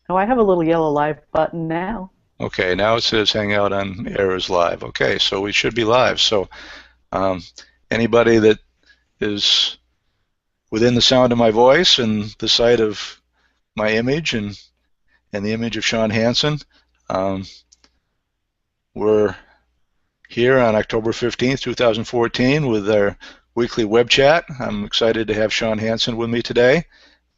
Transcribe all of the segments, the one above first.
Oh, I have a little yellow live button now. Okay, now it says Hangout on Air is live. Okay, so we should be live. So um, anybody that is within the sound of my voice and the sight of my image and the image of Sean Hansen, um, we're here on October 15th, 2014 with our weekly web chat. I'm excited to have Sean Hansen with me today.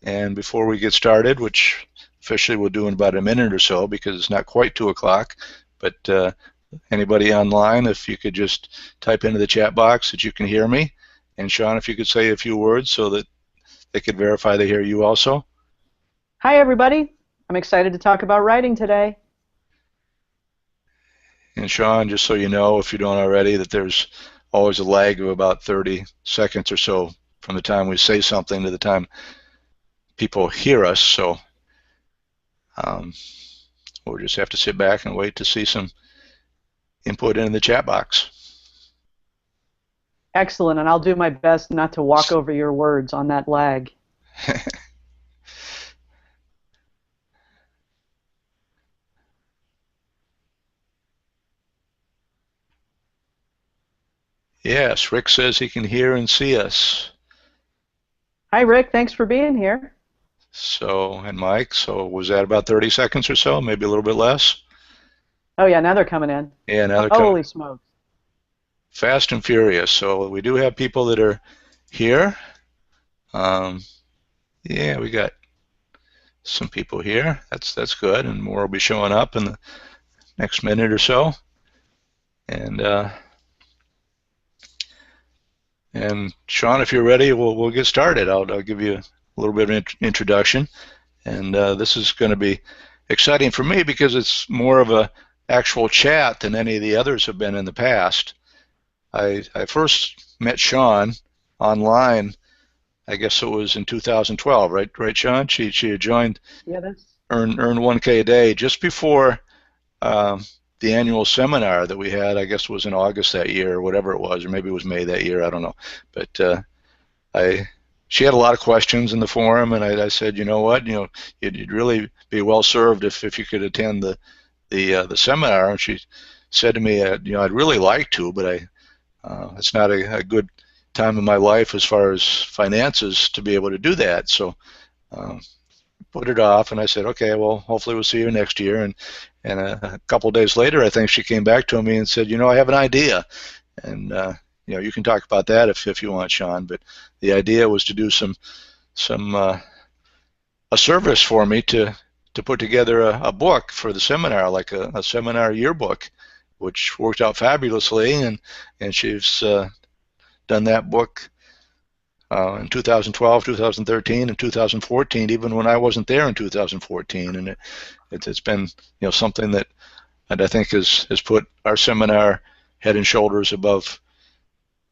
And before we get started, which officially we'll do in about a minute or so because it's not quite 2 o'clock, but anybody online, if you could just type into the chat box that you can hear me. And Sean, if you could say a few words so that they could verify they hear you also. Hi, everybody. I'm excited to talk about writing today. And Sean, just so you know, if you don't already, that there's always a lag of about 30 seconds or so from the time we say something to the time people hear us. So we'll just have to sit back and wait to see some input in the chat box. Excellent, and I'll do my best not to walk over your words on that lag. Yes, Rick says he can hear and see us. Hi, Rick. Thanks for being here. So, and Mike, so was that about 30 seconds or so, maybe a little bit less? Oh, yeah, now they're coming in. Yeah, now they're coming Holy smokes. fast and furious. So we do have people that are here. Um, yeah, we got some people here. That's good, and more will be showing up in the next minute or so. And Sean, if you're ready, we'll get started. I'll give you a little bit of an introduction, and this is going to be exciting for me because it's more of a actual chat than any of the others have been in the past. I first met Sean online. I guess it was in 2012, right, Sean? She had joined Yeah, that's Earn 1K a Day just before um, the annual seminar that we had. I guess it was in August that year, or whatever it was, or maybe it was May that year. I don't know, but I she had a lot of questions in the forum, and I said, you know what, you'd really be well served if you could attend the seminar. And she said to me, I'd really like to, but it's not a good time in my life as far as finances to be able to do that. So um, put it off, and I said, okay, well, hopefully we'll see you next year. And a couple of days later, I think she came back to me and said, I have an idea, and you can talk about that if you want, Sean. But the idea was to do a service for me to put together a book for the seminar, like a seminar yearbook, which worked out fabulously, and she's done that book in 2012, 2013, and 2014, even when I wasn't there in 2014, and it's been something that I think has put our seminar head and shoulders above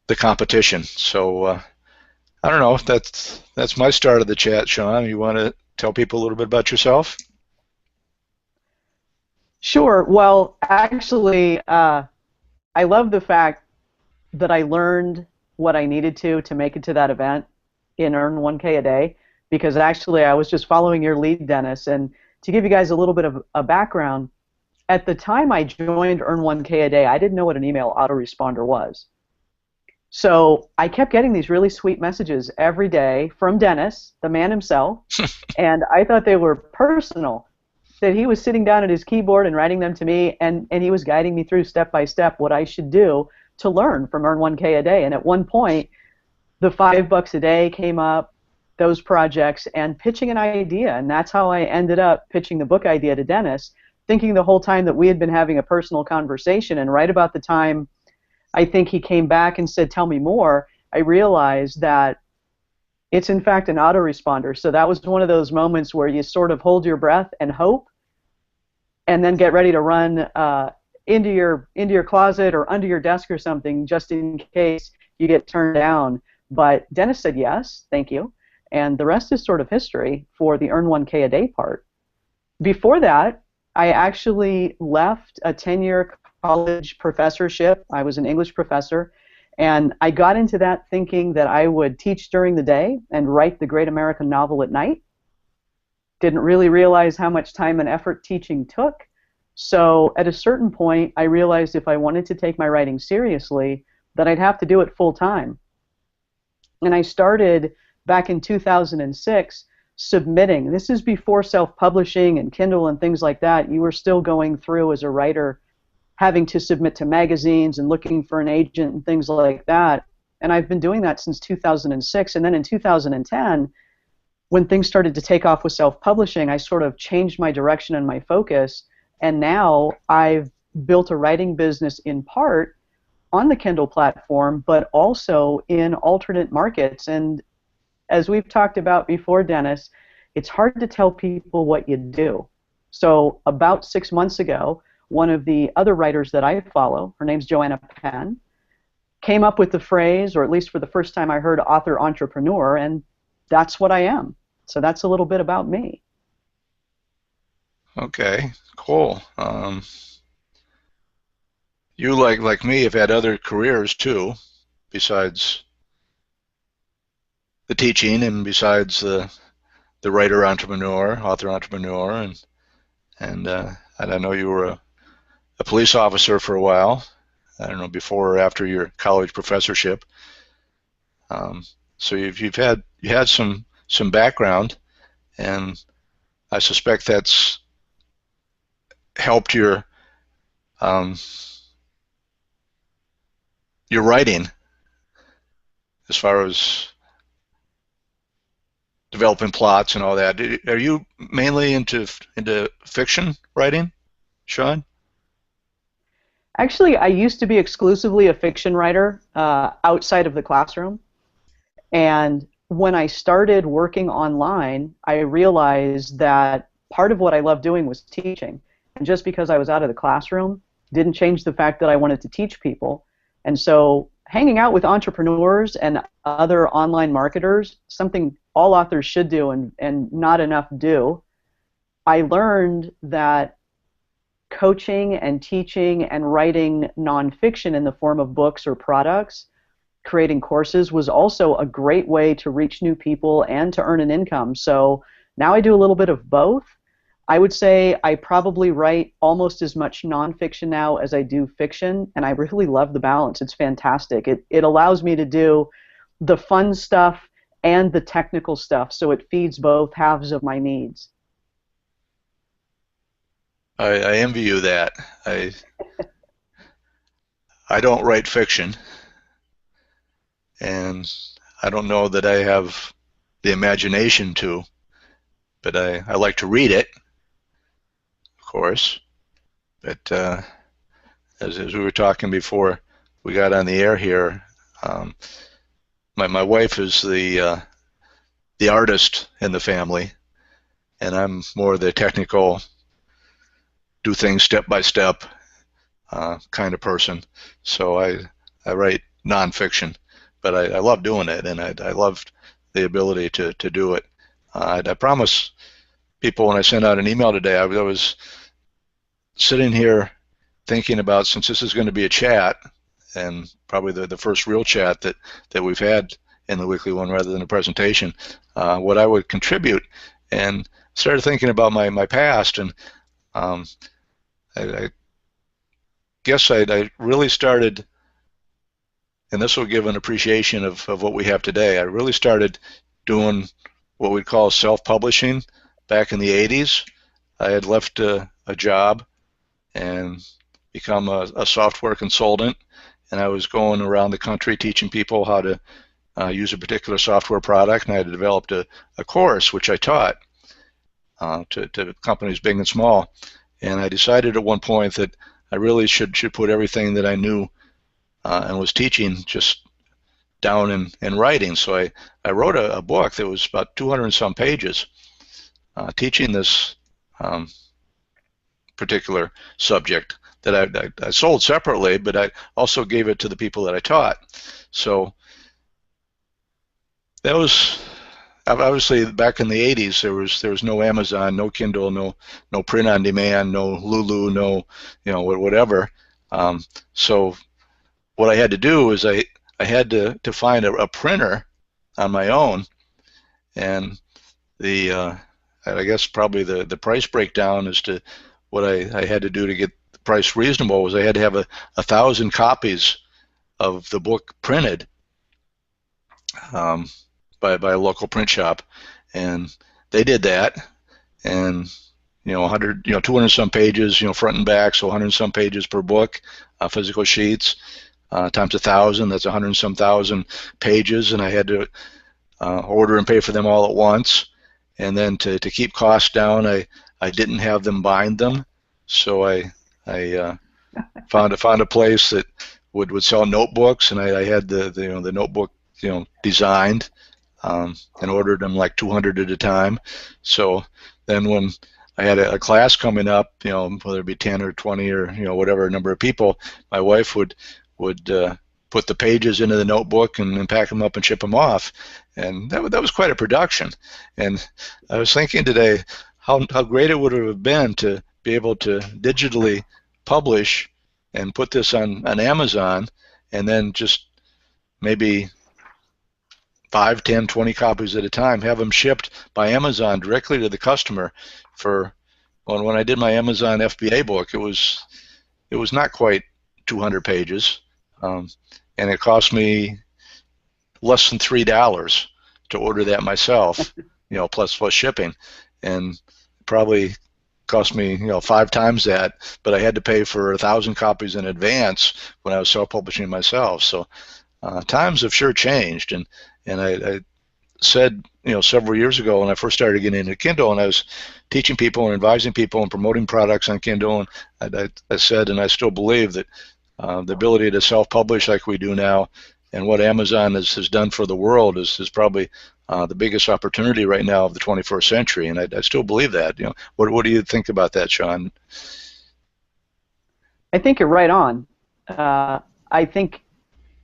the competition. So I don't know. That's my start of the chat, Sean. You want to tell people a little bit about yourself? sure. Well, actually, I love the fact that I learned what I needed to make it to that event in Earn 1K a Day, because actually I was just following your lead, Dennis. And to give you guys a little bit of a background, at the time I joined Earn 1K a Day, I didn't know what an email autoresponder was. So I kept getting these really sweet messages every day from Dennis, the man himself, and I thought they were personal, that he was sitting down at his keyboard and writing them to me, and he was guiding me through step by step what I should do to learn from Earn 1K a Day. And at one point, the $5 a day came up, those projects, and pitching an idea. And that's how I ended up pitching the book idea to Dennis, thinking the whole time that we had been having a personal conversation. And right about the time I think he came back and said, tell me more, I realized that it's in fact an autoresponder. So that was one of those moments where you sort of hold your breath and hope, and then get ready to run into your closet or under your desk or something, just in case you get turned down. But Dennis said yes, thank you, and the rest is sort of history for the Earn 1K a Day part. Before that, I actually left a 10-year college professorship. I was an English professor, and I got into that thinking that I would teach during the day and write the great American novel at night. Didn't really realize how much time and effort teaching took. So at a certain point, I realized if I wanted to take my writing seriously, that I'd have to do it full time. And I started back in 2006 submitting. This is before self-publishing and Kindle and things like that. You were still going through as a writer having to submit to magazines and looking for an agent and things like that. And I've been doing that since 2006. And then in 2010, when things started to take off with self-publishing, I sort of changed my direction and my focus. And now I've built a writing business in part on the Kindle platform, but also in alternate markets. And as we've talked about before, Dennis, it's hard to tell people what you do. So about 6 months ago, one of the other writers that I follow, her name's Joanna Penn, came up with the phrase, or at least for the first time I heard author entrepreneur, and that's what I am. So that's a little bit about me. Okay, cool. You, like me, have had other careers too, besides the teaching and besides the writer entrepreneur, author entrepreneur, and I know you were a police officer for a while. I don't know, before or after your college professorship. So you had some background, and I suspect that's helped your writing as far as developing plots and all that. Are you mainly into fiction writing, Sean? Actually, I used to be exclusively a fiction writer outside of the classroom. And when I started working online, I realized that part of what I loved doing was teaching. And just because I was out of the classroom didn't change the fact that I wanted to teach people. And so hanging out with entrepreneurs and other online marketers, something all authors should do and not enough do, I learned that coaching and teaching and writing nonfiction in the form of books or products, creating courses, was also a great way to reach new people and to earn an income. So now I do a little bit of both. I would say I probably write almost as much nonfiction now as I do fiction, and I really love the balance. It's fantastic. It allows me to do the fun stuff and the technical stuff, so it feeds both halves of my needs. I envy you that. I don't write fiction, and I don't know that I have the imagination to, but I like to read it, of course. But as we were talking before we got on the air here, my wife is the artist in the family, and I'm more the technical, do things step by step kind of person. So I write nonfiction, but I love doing it, and I loved the ability to do it. I promise people when I sent out an email today, I was sitting here thinking about, since this is going to be a chat, and probably the first real chat that we've had in the weekly one rather than a presentation, what I would contribute, and started thinking about my past, and I guess I really started, and this will give an appreciation of what we have today. I really started doing what we'd call self-publishing back in the 80s. I had left a job and become a software consultant, and I was going around the country teaching people how to use a particular software product, and I had developed a course which I taught to companies big and small. And I decided at one point that I really should put everything that I knew and was teaching just down in writing. So I wrote a book that was about 200 and some pages teaching this particular subject that I sold separately, but I also gave it to the people that I taught. So that was obviously back in the 80s. There was no Amazon, no Kindle, no print on demand, no Lulu, no whatever. So what I had to do is I had to find a printer on my own, and I guess probably the price breakdown as to what I had to do to get the price reasonable was I had to have 1,000 copies of the book printed um, by a local print shop, and they did that, and 100, 200 some pages, front and back, so 100 some pages per book, physical sheets, times 1,000, that's 100 some thousand pages, and I had to order and pay for them all at once. And then to keep costs down, I didn't have them bind them, so I found a place that would sell notebooks, and I had the notebook designed, and ordered them like 200 at a time. So then when I had a class coming up, whether it be 10 or 20 or whatever number of people, my wife would put the pages into the notebook and pack them up and ship them off, and that was quite a production. And I was thinking today how great it would have been to be able to digitally publish and put this on Amazon, and then just maybe 5, 10, 20 copies at a time, have them shipped by Amazon directly to the customer. When I did my Amazon FBA book, it was not quite 200 pages, and it cost me less than $3 to order that myself, plus shipping, and probably cost me 5 times that, but I had to pay for 1,000 copies in advance when I was self-publishing myself. So times have sure changed, and I said several years ago when I first started getting into Kindle, and I was teaching people and advising people and promoting products on Kindle, and I said, and I still believe that the ability to self-publish like we do now, and what Amazon has done for the world is probably the biggest opportunity right now of the 21st century, and I still believe that. What do you think about that, Sean? I think you're right on. I think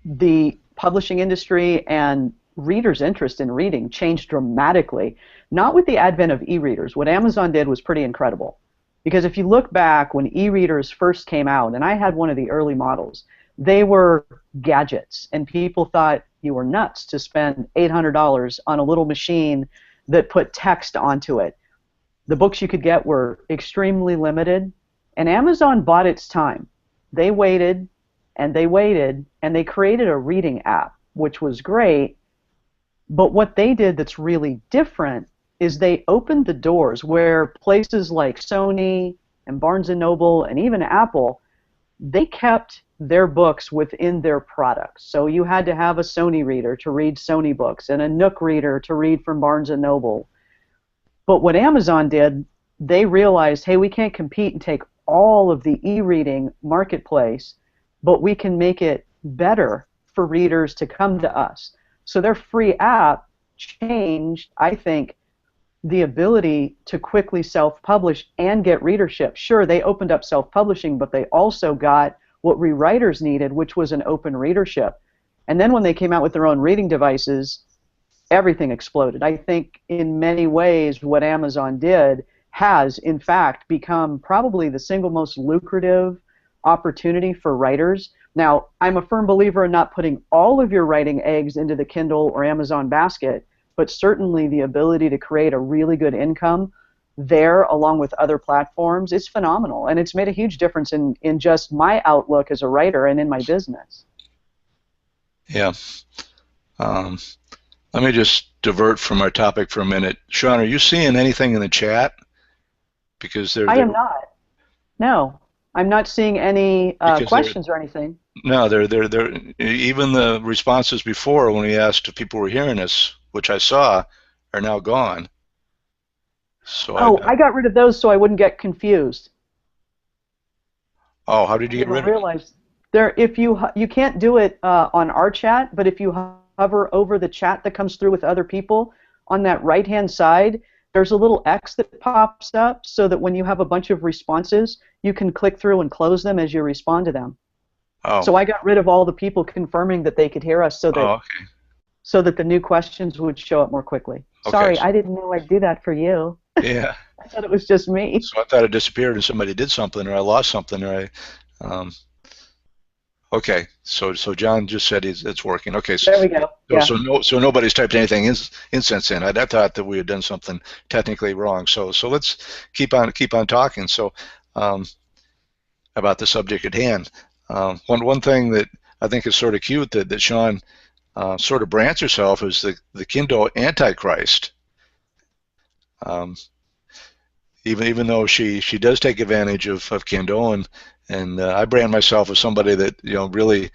the publishing industry and readers' interest in reading changed dramatically, not with the advent of e-readers. What Amazon did was pretty incredible. Because if you look back when e-readers first came out, and I had one of the early models, they were gadgets, and people thought you were nuts to spend $800 on a little machine that put text onto it. The books you could get were extremely limited, and Amazon bought its time. They waited, and they waited, and they created a reading app, which was great, but what they did that's really different is they opened the doors where places like Sony and Barnes & Noble and even Apple, they kept their books within their products. So you had to have a Sony reader to read Sony books and a Nook reader to read from Barnes & Noble. But what Amazon did, they realized, hey, we can't compete and take all of the e-reading marketplace, but we can make it better for readers to come to us. So their free app changed, I think, the ability to quickly self-publish and get readership. Sure, they opened up self-publishing, but they also got what rewriters needed, which was an open readership. And then when they came out with their own reading devices, everything exploded. I think in many ways what Amazon did has, in fact, become probably the single most lucrative opportunity for writers. Now, I'm a firm believer in not putting all of your writing eggs into the Kindle or Amazon basket, but certainly the ability to create a really good income there along with other platforms is phenomenal, and it's made a huge difference in just my outlook as a writer and in my business. Yeah. Let me just divert from our topic for a minute. Sean, are you seeing anything in the chat? Because I am not. No, I'm not seeing any questions or anything. No, they're even the responses before when we asked if people were hearing us, which I saw, are now gone. So I got rid of those so I wouldn't get confused. Oh, how did you get rid of it? Realize there, if you can't do it on our chat, but if you hover over the chat that comes through with other people, on that right-hand side, there's a little X that pops up so that when you have a bunch of responses, you can click through and close them as you respond to them. Oh. So I got rid of all the people confirming that they could hear us so that okay. so that the new questions would show up more quickly. Okay. Sorry, I didn't know I'd do that for you. Yeah. I thought it was just me. So I thought it disappeared and somebody did something, or I lost something, or I. Okay. So John just said it's working. Okay. So, there we go. Yeah. So nobody's typed anything in since then. I thought that we had done something technically wrong. So let's keep on talking. So about the subject at hand. One thing that I think is sort of cute that Sean sort of brands herself as the Kindle Antichrist. Um, even though she does take advantage of Kindle, and I brand myself as somebody that really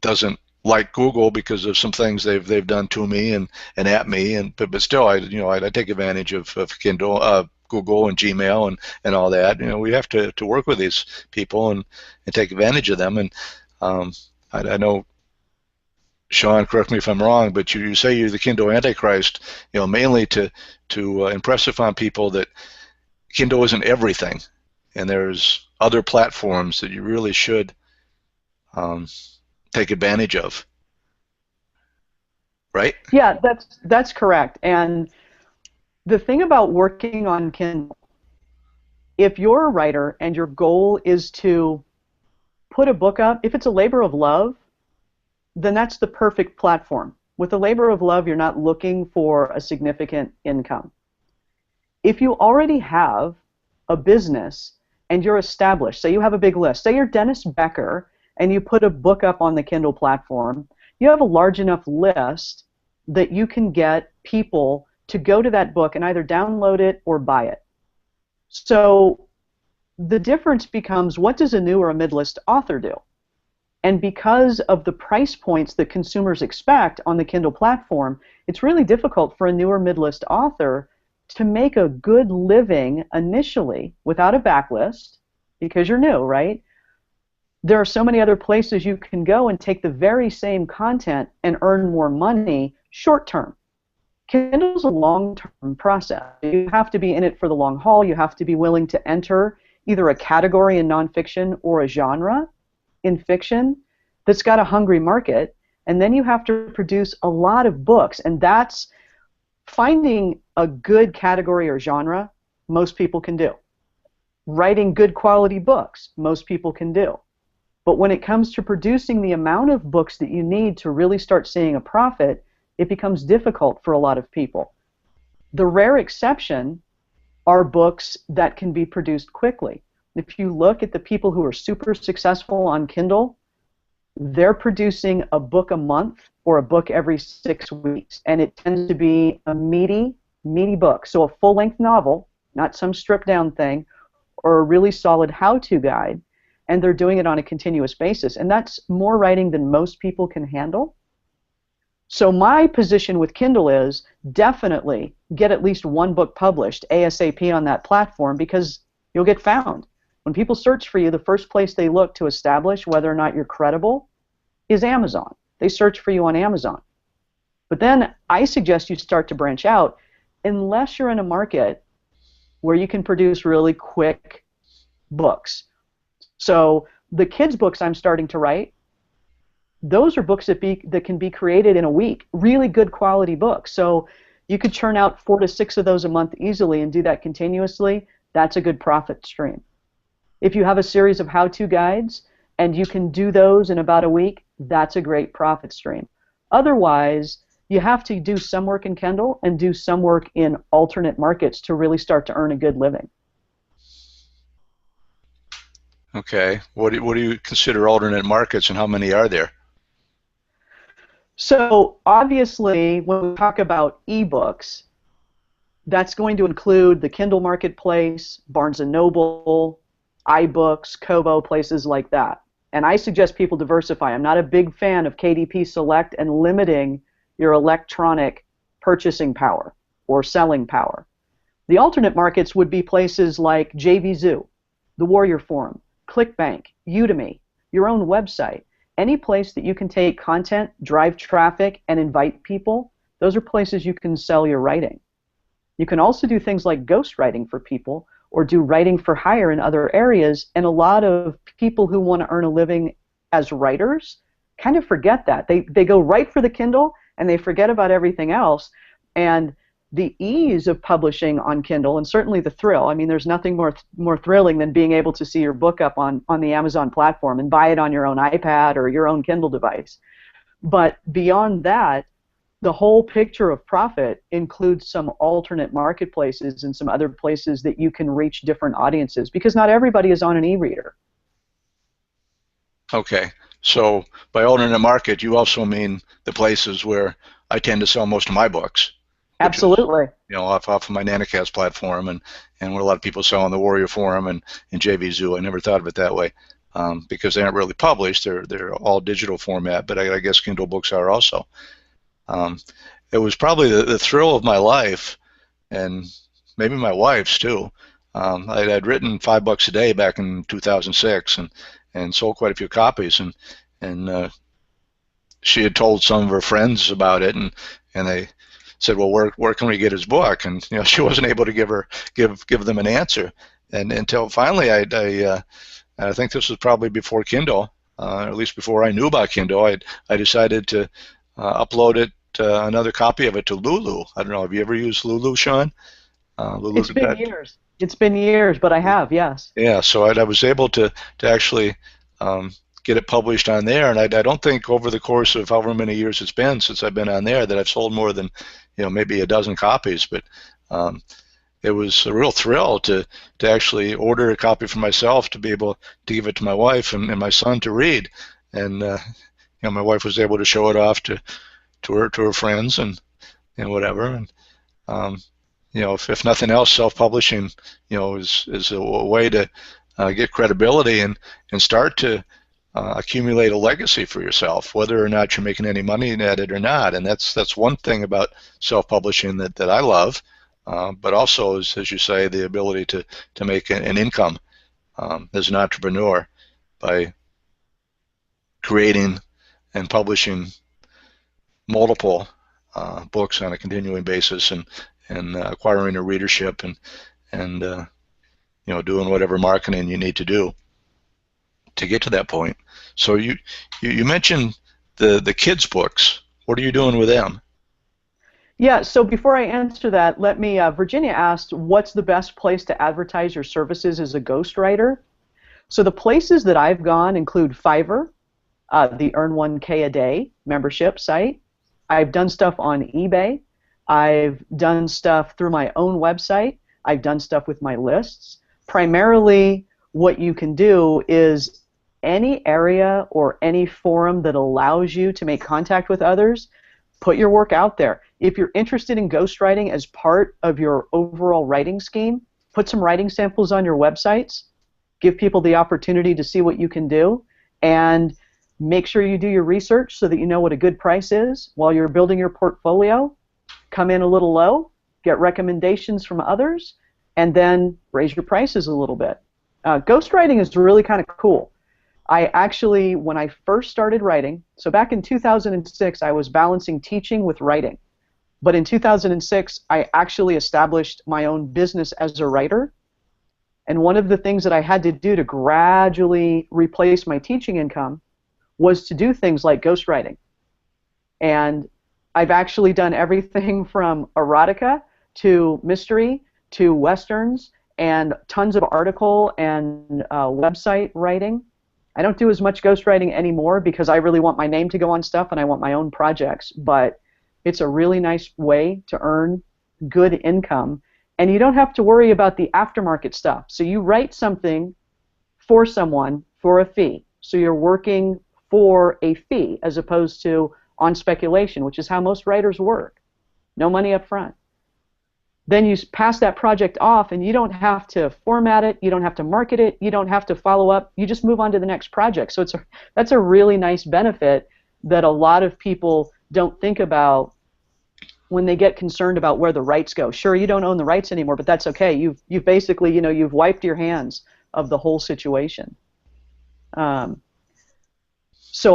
doesn't like Google because of some things they've done to me and at me, but still I take advantage of Kindle, Google and Gmail and all that. We have to work with these people and take advantage of them. And I know, Sean, correct me if I'm wrong, but you say you're the Kindle Antichrist, mainly to impress upon people that Kindle isn't everything, and there's other platforms that you really should take advantage of, right? Yeah, that's correct. And the thing about working on Kindle, if you're a writer and your goal is to put a book up, if it's a labor of love, then that's the perfect platform. With a labor of love, you're not looking for a significant income. If you already have a business and you're established, say you have a big list, say you're Dennis Becker and you put a book up on the Kindle platform, you have a large enough list that you can get people to go to that book and either download it or buy it. So the difference becomes, what does a new or a mid-list author do? And because of the price points that consumers expect on the Kindle platform, it's really difficult for a newer mid-list author to make a good living initially without a backlist, because you're new, right? There are so many other places you can go and take the very same content and earn more money short term. Kindle's a long-term process. You have to be in it for the long haul. You have to be willing to enter either a category in nonfiction or a genre in fiction that's got a hungry market, and then you have to produce a lot of books, and that's finding a good category or genre most people can do. Writing good quality books most people can do. But when it comes to producing the amount of books that you need to really start seeing a profit, it becomes difficult for a lot of people. The rare exception are books that can be produced quickly. If you look at the people who are super successful on Kindle, they're producing a book a month or a book every 6 weeks, and it tends to be a meaty book. So a full-length novel, not some stripped-down thing, or a really solid how-to guide, and they're doing it on a continuous basis. And that's more writing than most people can handle. So my position with Kindle is definitely get at least one book published ASAP on that platform, because you'll get found. When people search for you, the first place they look to establish whether or not you're credible is Amazon. They search for you on Amazon. But then I suggest you start to branch out, unless you're in a market where you can produce really quick books. So the kids' books I'm starting to write, those are books that can be created in a week, really good quality books. So you could churn out 4 to 6 of those a month easily and do that continuously. That's a good profit stream. If you have a series of how-to guides and you can do those in about a week, that's a great profit stream. Otherwise, you have to do some work in Kindle and do some work in alternate markets to really start to earn a good living. Okay. What do you consider alternate markets, and how many are there? So obviously, when we talk about ebooks, that's going to include the Kindle Marketplace, Barnes & Noble, iBooks, Kobo, places like that. And I suggest people diversify. I'm not a big fan of KDP Select and limiting your electronic purchasing power or selling power. The alternate markets would be places like JVZoo, the Warrior Forum, ClickBank, Udemy, your own website. Any place that you can take content, drive traffic, and invite people, those are places you can sell your writing. You can also do things like ghostwriting for people, or do writing for hire in other areas, and a lot of people who want to earn a living as writers kind of forget that. They go right for the Kindle, and they forget about everything else. And the ease of publishing on Kindle, and certainly the thrill, I mean, there's nothing more thrilling than being able to see your book up on the Amazon platform and buy it on your own iPad or your own Kindle device. But beyond that, the whole picture of profit includes some alternate marketplaces and some other places that you can reach different audiences, because not everybody is on an e-reader. Okay. So by alternate market, you also mean the places where I tend to sell most of my books, which is, Absolutely. off of my Nanocast platform, and where a lot of people sell on the Warrior Forum and JVZoo. I never thought of it that way, because they aren't really published. They're all digital format, but I guess Kindle books are also. It was probably the thrill of my life, and maybe my wife's too. I'd written $5 a day back in 2006, and sold quite a few copies, and she had told some of her friends about it, and they said, well, where can we get his book? And she wasn't able to give them an answer, and until finally I think this was probably before Kindle, or at least before I knew about Kindle. I decided to upload it, another copy of it, to Lulu. I don't know, have you ever used Lulu, Sean? Lulu. It's been years. It's been years, but I have, yes. Yeah, so I was able to actually get it published on there, and I don't think over the course of however many years it's been since I've been on there that I've sold more than maybe a dozen copies. But it was a real thrill to actually order a copy for myself, to be able to give it to my wife and my son to read, and my wife was able to show it off to her friends and whatever. And if nothing else, self-publishing, is a way to get credibility and start to accumulate a legacy for yourself, whether or not you're making any money at it or not. And that's one thing about self-publishing that I love, but also, as you say, the ability to make an income as an entrepreneur by creating and publishing multiple books on a continuing basis, and acquiring a readership, and doing whatever marketing you need to do to get to that point. So you mentioned the kids' books. What are you doing with them? Yeah, so before I answer that, let me, Virginia asked, what's the best place to advertise your services as a ghostwriter? So the places that I've gone include Fiverr, the Earn 1K a Day membership site. I've done stuff on eBay. I've done stuff through my own website. I've done stuff with my lists. Primarily, what you can do is any area or any forum that allows you to make contact with others, put your work out there. If you're interested in ghostwriting as part of your overall writing scheme, put some writing samples on your websites, give people the opportunity to see what you can do, and make sure you do your research so that you know what a good price is while you're building your portfolio. Come in a little low, get recommendations from others, and then raise your prices a little bit. Ghostwriting is really kind of cool. I actually, when I first started writing, so back in 2006, I was balancing teaching with writing. But in 2006, I actually established my own business as a writer. And one of the things that I had to do to gradually replace my teaching income was to do things like ghostwriting. And I've actually done everything from erotica to mystery to westerns and tons of article and website writing. I don't do as much ghostwriting anymore because I really want my name to go on stuff and I want my own projects, but it's a really nice way to earn good income, and you don't have to worry about the aftermarket stuff. So you write something for someone for a fee, so you're working for a fee as opposed to on speculation, which is how most writers work. No money up front. Then you pass that project off and you don't have to format it, you don't have to market it, you don't have to follow up, you just move on to the next project. So that's a really nice benefit that a lot of people don't think about when they get concerned about where the rights go. Sure, you don't own the rights anymore, but that's okay. You've basically, you've wiped your hands of the whole situation. So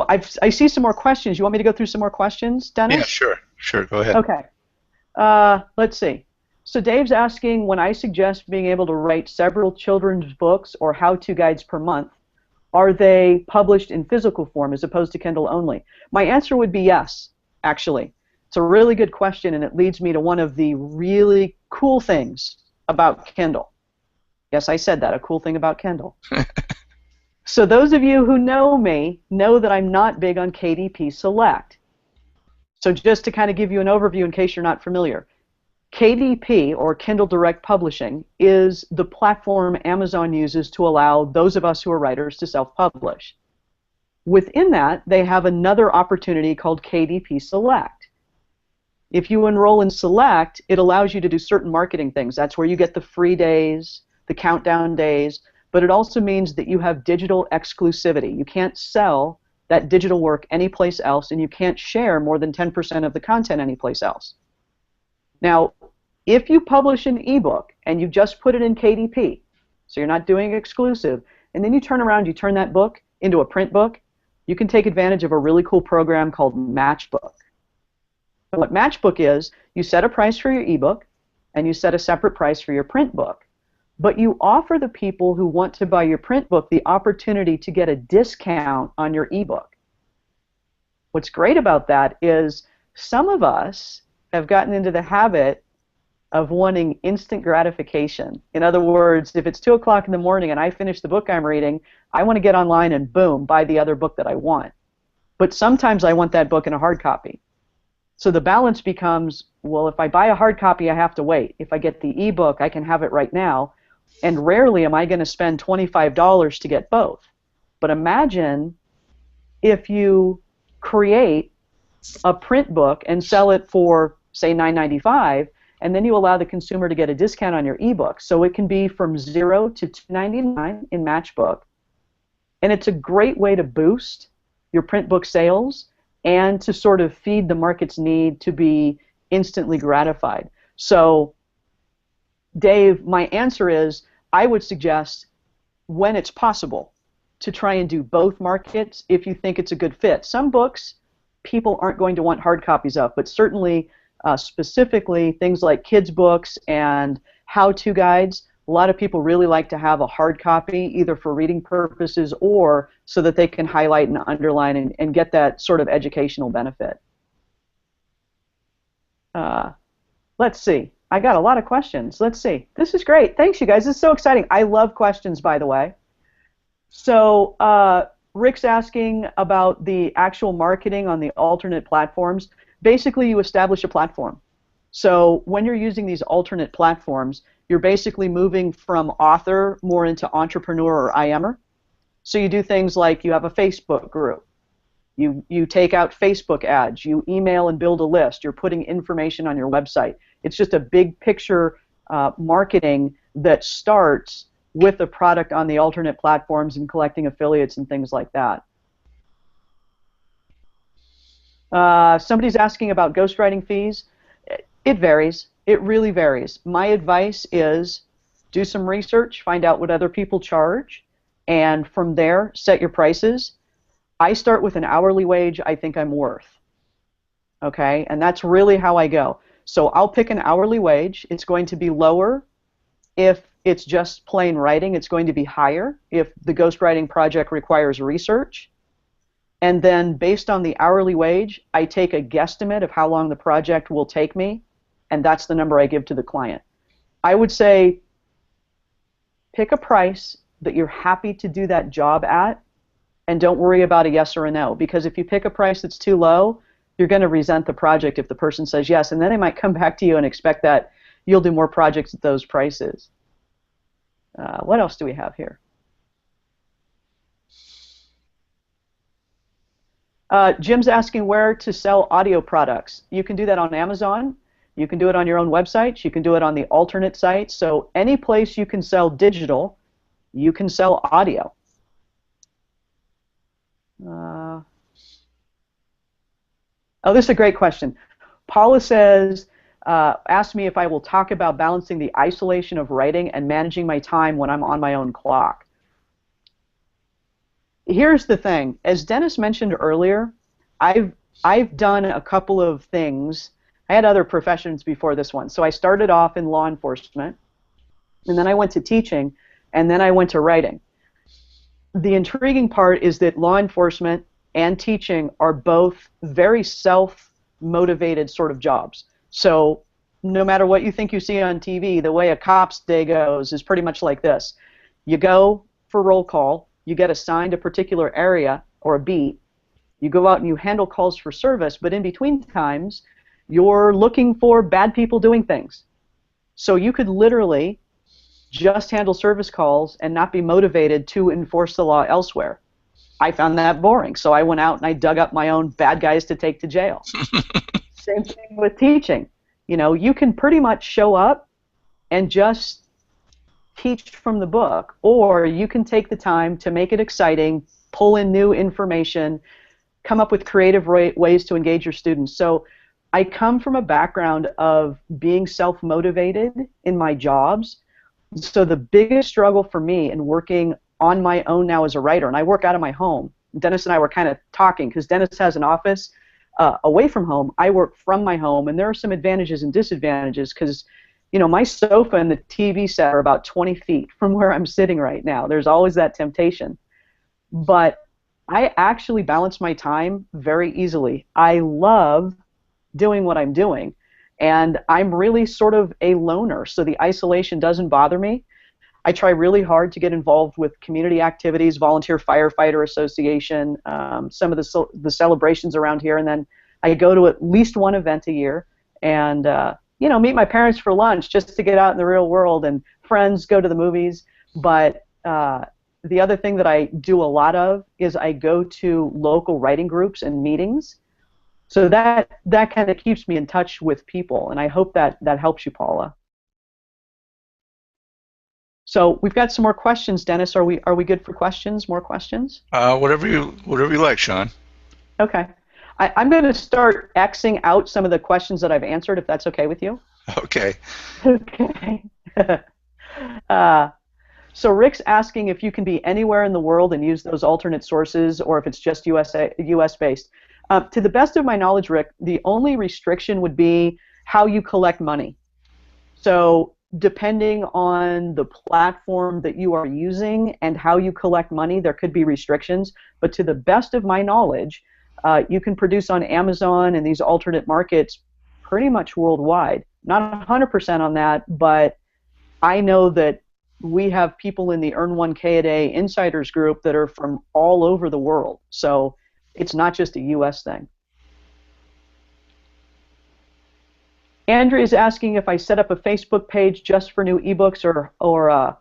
I see some more questions. You want me to go through some more questions, Dennis? Yeah, sure. Go ahead. Okay. Let's see. So Dave's asking, when I suggest being able to write several children's books or how-to guides per month, are they published in physical form as opposed to Kindle only? My answer would be yes, actually. It's a really good question, and it leads me to one of the really cool things about Kindle. Yes, I said that, a cool thing about Kindle. So those of you who know me know that I'm not big on KDP Select. So just to kind of give you an overview in case you're not familiar, KDP, or Kindle Direct Publishing, is the platform Amazon uses to allow those of us who are writers to self-publish. Within that, they have another opportunity called KDP Select. If you enroll in Select, it allows you to do certain marketing things. That's where you get the free days, the countdown days, but it also means that you have digital exclusivity. You can't sell that digital work anyplace else, and you can't share more than 10% of the content anyplace else. Now, if you publish an ebook and you just put it in KDP, so you're not doing exclusive, and then you turn around, you turn that book into a print book, you can take advantage of a really cool program called Matchbook. And what Matchbook is, you set a price for your ebook, and you set a separate price for your print book. But you offer the people who want to buy your print book the opportunity to get a discount on your ebook. What's great about that is some of us have gotten into the habit of wanting instant gratification. In other words, if it's 2 o'clock in the morning and I finish the book I'm reading, I want to get online and boom, buy the other book that I want. But sometimes I want that book in a hard copy. So the balance becomes, well, if I buy a hard copy, I have to wait. If I get the ebook, I can have it right now. And rarely am I going to spend $25 to get both. But imagine if you create a print book and sell it for, say, $9.95, and then you allow the consumer to get a discount on your ebook. So it can be from $0 to $2.99 in Matchbook. And it's a great way to boost your print book sales and to sort of feed the market's need to be instantly gratified. So, Dave, my answer is I would suggest, when it's possible, to try and do both markets if you think it's a good fit. Some books people aren't going to want hard copies of, but certainly specifically things like kids' books and how-to guides, a lot of people really like to have a hard copy either for reading purposes or so that they can highlight and underline and get that sort of educational benefit. Let's see. I got a lot of questions. Let's see. This is great. Thanks, you guys. This is so exciting. I love questions, by the way. So Rick's asking about the actual marketing on the alternate platforms. Basically, you establish a platform. So when you're using these alternate platforms, you're basically moving from author more into entrepreneur or IMer. So you do things like you have a Facebook group. You take out Facebook ads. You email and build a list. You're putting information on your website. It's just a big picture marketing that starts with a product on the alternate platforms and collecting affiliates and things like that. Somebody's asking about ghostwriting fees. It varies. It really varies. My advice is do some research, find out what other people charge, and from there, set your prices. I start with an hourly wage I think I'm worth. Okay? And that's really how I go. So I'll pick an hourly wage. It's going to be lower if it's just plain writing. It's going to be higher if the ghostwriting project requires research. And then based on the hourly wage, I take a guesstimate of how long the project will take me, and that's the number I give to the client. I would say pick a price that you're happy to do that job at, and don't worry about a yes or a no, because if you pick a price that's too low, you're going to resent the project if the person says yes, and then they might come back to you and expect that you'll do more projects at those prices. What else do we have here? Jim's asking where to sell audio products. You can do that on Amazon. You can do it on your own websites. You can do it on the alternate sites. So any place you can sell digital, you can sell audio. Oh, this is a great question. Paula says, asked me if I will talk about balancing the isolation of writing and managing my time when I'm on my own clock. Here's the thing. As Dennis mentioned earlier, I've done a couple of things. I had other professions before this one. So I started off in law enforcement, and then I went to teaching, and then I went to writing. The intriguing part is that law enforcement and teaching are both very self-motivated sort of jobs. So no matter what you think you see on TV, the way a cop's day goes is pretty much like this. You go for roll call, you get assigned a particular area or a beat, You go out and you handle calls for service, but in between times, you're looking for bad people doing things. So you could literally just handle service calls and not be motivated to enforce the law elsewhere. I found that boring, so I went out and I dug up my own bad guys to take to jail. Same thing with teaching. You know, you can pretty much show up and just teach from the book, or you can take the time to make it exciting, pull in new information, come up with creative ways to engage your students. So I come from a background of being self-motivated in my jobs. So the biggest struggle for me in working on my own now as a writer, and I work out of my home. Dennis and I were kind of talking because Dennis has an office away from home. I work from my home, and there are some advantages and disadvantages because, you know, my sofa and the TV set are about 20 feet from where I'm sitting right now. There's always that temptation. But I actually balance my time very easily. I love doing what I'm doing, and I'm really sort of a loner, so the isolation doesn't bother me. I try really hard to get involved with community activities, Volunteer Firefighter Association, some of the celebrations around here, and then I go to at least one event a year, and you know, meet my parents for lunch just to get out in the real world, and friends, go to the movies. But the other thing that I do a lot of is I go to local writing groups and meetings, so that kind of keeps me in touch with people, and I hope that helps you, Paula. So we've got some more questions, Dennis. Are we good for questions? More questions? Whatever you like, Sean. Okay. I'm going to start Xing out some of the questions that I've answered, if that's okay with you. Okay. Okay. So Rick's asking if you can be anywhere in the world and use those alternate sources, or if it's just US based. To the best of my knowledge, Rick, the only restriction would be how you collect money. So depending on the platform that you are using and how you collect money, there could be restrictions. But to the best of my knowledge, you can produce on Amazon and these alternate markets pretty much worldwide. Not 100% on that, but I know that we have people in the Earn 1K a Day Insiders group that are from all over the world. So it's not just a US thing. Andrea is asking if I set up a Facebook page just for new ebooks or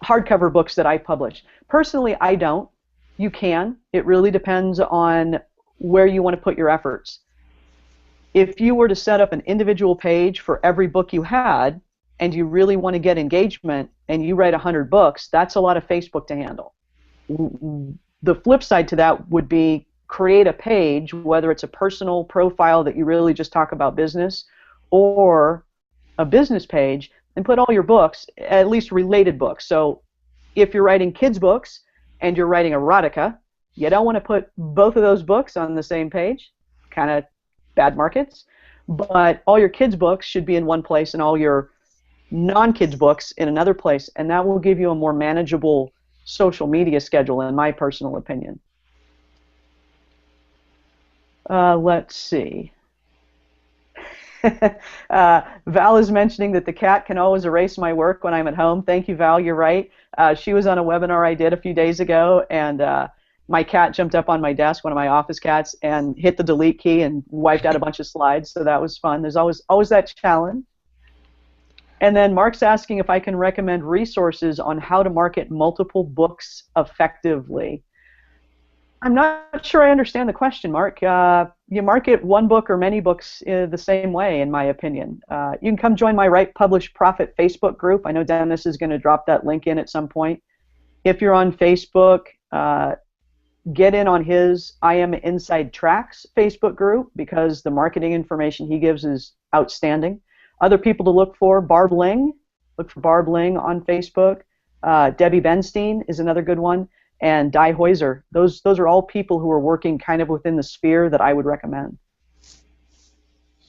hardcover books that I publish. Personally, I don't. You can. It really depends on where you want to put your efforts. If you were to set up an individual page for every book you had, and you really want to get engagement, and you write 100 books, that's a lot of Facebook to handle. The flip side to that would be create a page, whether it's a personal profile that you really just talk about business, or a business page, and put all your books, at least related books. So if you're writing kids books and you're writing erotica, you don't want to put both of those books on the same page, kind of bad markets, but all your kids books should be in one place and all your non-kids books in another place, and that will give you a more manageable social media schedule, in my personal opinion. Let's see. Val is mentioning that the cat can always erase my work when I'm at home. Thank you, Val. You're right. She was on a webinar I did a few days ago, and my cat jumped up on my desk, one of my office cats, and hit the delete key and wiped out a bunch of slides, so that was fun. There's always that challenge. And then Mark's asking if I can recommend resources on how to market multiple books effectively. I'm not sure I understand the question, Mark. You market one book or many books the same way, in my opinion. You can come join my Write, Publish, Profit Facebook group. I know Dennis is going to drop that link in at some point. If you're on Facebook, get in on his I Am Inside Tracks Facebook group, because the marketing information he gives is outstanding. Other people to look for, Barb Ling. Look for Barb Ling on Facebook. Debbie Benstein is another good one. And Di Heuser. Those are all people who are working kind of within the sphere that I would recommend.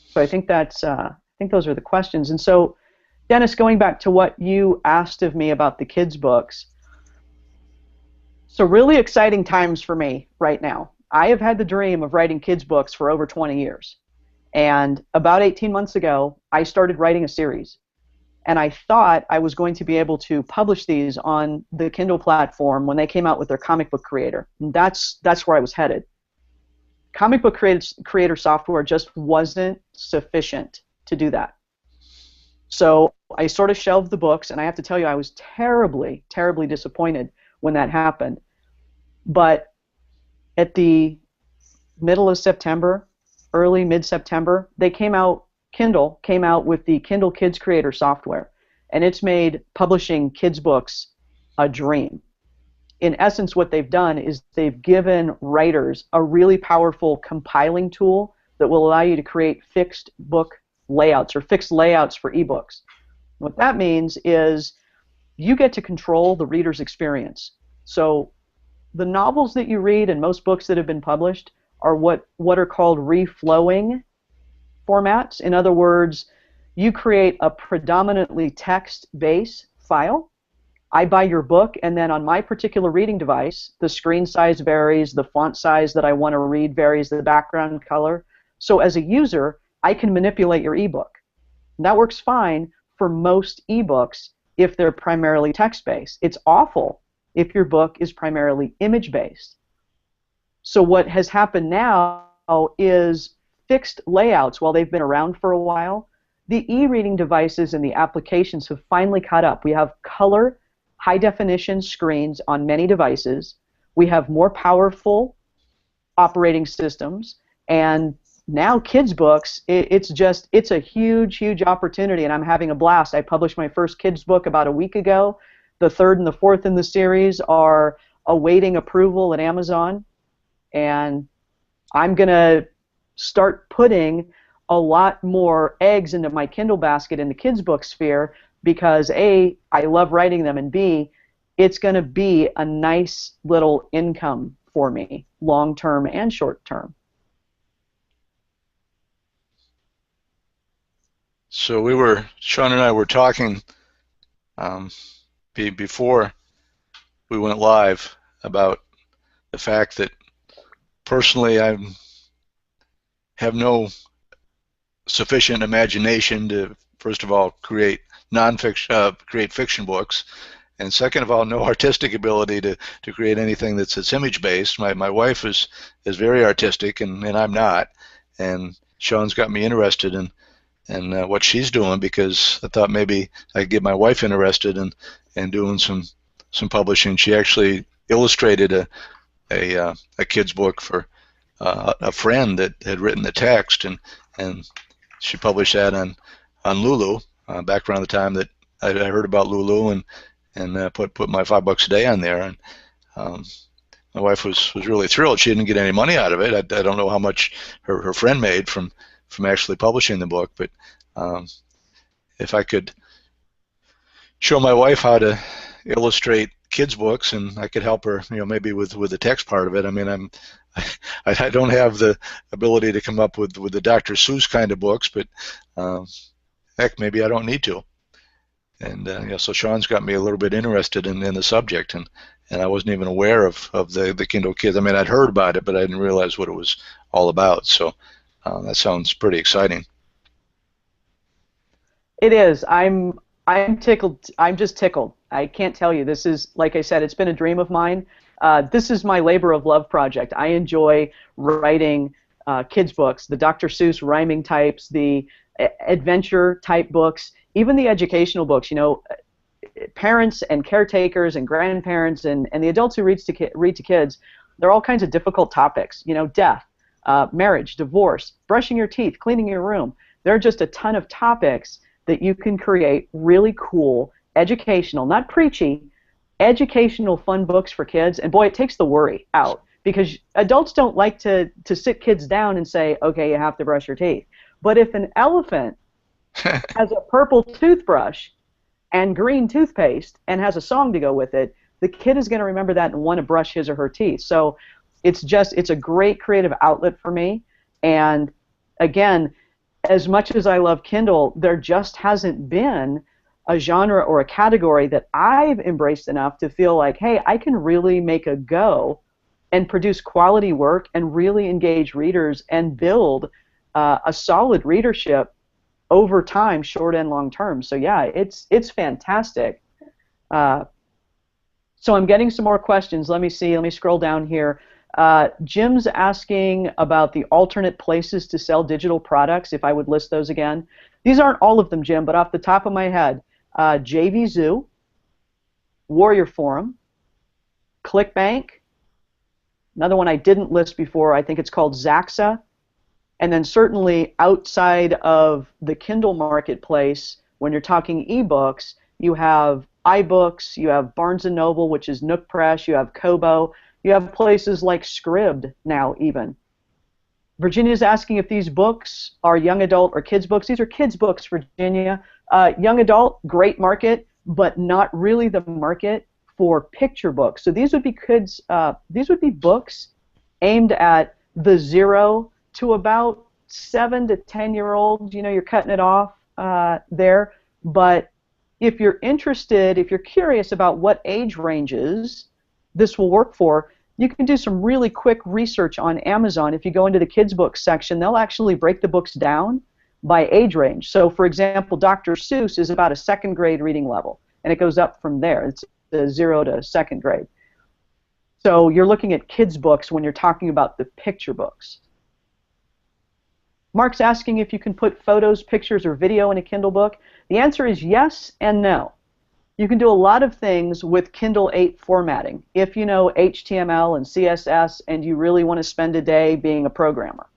So I think those are the questions. And so, Dennis, going back to what you asked of me about the kids' books, so really exciting times for me right now. I have had the dream of writing kids' books for over 20 years. And about 18 months ago, I started writing a series. And I thought I was going to be able to publish these on the Kindle platform when they came out with their comic book creator. And that's where I was headed. comic book creator software just wasn't sufficient to do that. So I sort of shelved the books, and I have to tell you, I was terribly, terribly disappointed when that happened. But at the middle of September, early mid-September, Kindle came out with the Kindle Kids Creator software, and it's made publishing kids books a dream. In essence, what they've done is they've given writers a really powerful compiling tool that will allow you to create fixed book layouts or fixed layouts for ebooks. What that means is you get to control the reader's experience. So the novels that you read and most books that have been published are what are called reflowing formats. In other words, you create a predominantly text-based file. I buy your book, and then on my particular reading device, the screen size varies, the font size that I want to read varies, the background color. So as a user, I can manipulate your ebook. And that works fine for most ebooks if they're primarily text-based. It's awful if your book is primarily image-based. So what has happened now is fixed layouts, while they've been around for a while, the e-reading devices and the applications have finally caught up. We have color, high-definition screens on many devices. We have more powerful operating systems, and now kids books, it's a huge, huge opportunity, and I'm having a blast. I published my first kids book about a week ago. The third and the fourth in the series are awaiting approval at Amazon, and I'm going to start putting a lot more eggs into my Kindle basket in the kids book sphere because A, I love writing them, and B, it's going to be a nice little income for me, long-term and short-term. So Sean and I were talking before we went live about the fact that personally I have no sufficient imagination to, first of all, create create fiction books, and second of all, no artistic ability to create anything that's image-based. My wife is very artistic, and I'm not, and Sean's got me interested in what she's doing, because I thought maybe I could get my wife interested in doing some publishing. She actually illustrated a kid's book for a friend that had written the text, and she published that on Lulu back around the time that I heard about Lulu, and put my $5 a day on there, and my wife was really thrilled. She didn't get any money out of it. I don't know how much her friend made from actually publishing the book, but if I could show my wife how to illustrate kids books, and I could help her, maybe with the text part of it. I mean, I don't have the ability to come up with the Dr. Seuss kind of books, but heck, maybe I don't need to. And so Sean's got me a little bit interested in the subject, and I wasn't even aware of the Kindle Kids. I mean, I'd heard about it, but I didn't realize what it was all about. So that sounds pretty exciting. It is. I'm tickled. I'm just tickled. I can't tell you. This is, like I said, it's been a dream of mine. This is my labor of love project. I enjoy writing kids books, the Dr. Seuss rhyming types, the adventure type books, even the educational books. Parents and caretakers and grandparents and the adults who read to kids, there are all kinds of difficult topics. Death, marriage, divorce, brushing your teeth, cleaning your room. There are just a ton of topics that you can create really cool, educational, not preachy, educational fun books for kids. And boy, it takes the worry out, because adults don't like to sit kids down and say, okay, you have to brush your teeth. But if an elephant has a purple toothbrush and green toothpaste and has a song to go with it, the kid is going to remember that and want to brush his or her teeth. So it's a great creative outlet for me. And again, as much as I love Kindle, there just hasn't been a genre or a category that I've embraced enough to feel like, hey, I can really make a go and produce quality work and really engage readers and build a solid readership over time, short and long term. So yeah, it's fantastic. So I'm getting some more questions. Let me see. Let me scroll down here. Jim's asking about the alternate places to sell digital products, if I would list those again. These aren't all of them, Jim, but off the top of my head, JVZoo, Warrior Forum, ClickBank, another one I didn't list before, I think it's called Zaxa, and then certainly outside of the Kindle marketplace, when you're talking ebooks, you have iBooks, you have Barnes & Noble, which is Nook Press, you have Kobo, you have places like Scribd now even. Virginia's asking if these books are young adult or kids books. These are kids books, Virginia. Young adult, great market, but not really the market for picture books. So these would be kids. These would be books aimed at the 0 to about 7 to 10-year-olds. You know, you're cutting it off there. But if you're interested, if you're curious about what age ranges this will work for, you can do some really quick research on Amazon. If you go into the kids books section, they'll actually break the books down by age range. So, for example, Dr. Seuss is about a 2nd grade reading level, and it goes up from there. It's 0 to 2nd grade. So you're looking at kids books when you're talking about the picture books. Mark's asking if you can put photos, pictures, or video in a Kindle book. The answer is yes and no. You can do a lot of things with Kindle 8 formatting if you know HTML and CSS and you really want to spend a day being a programmer.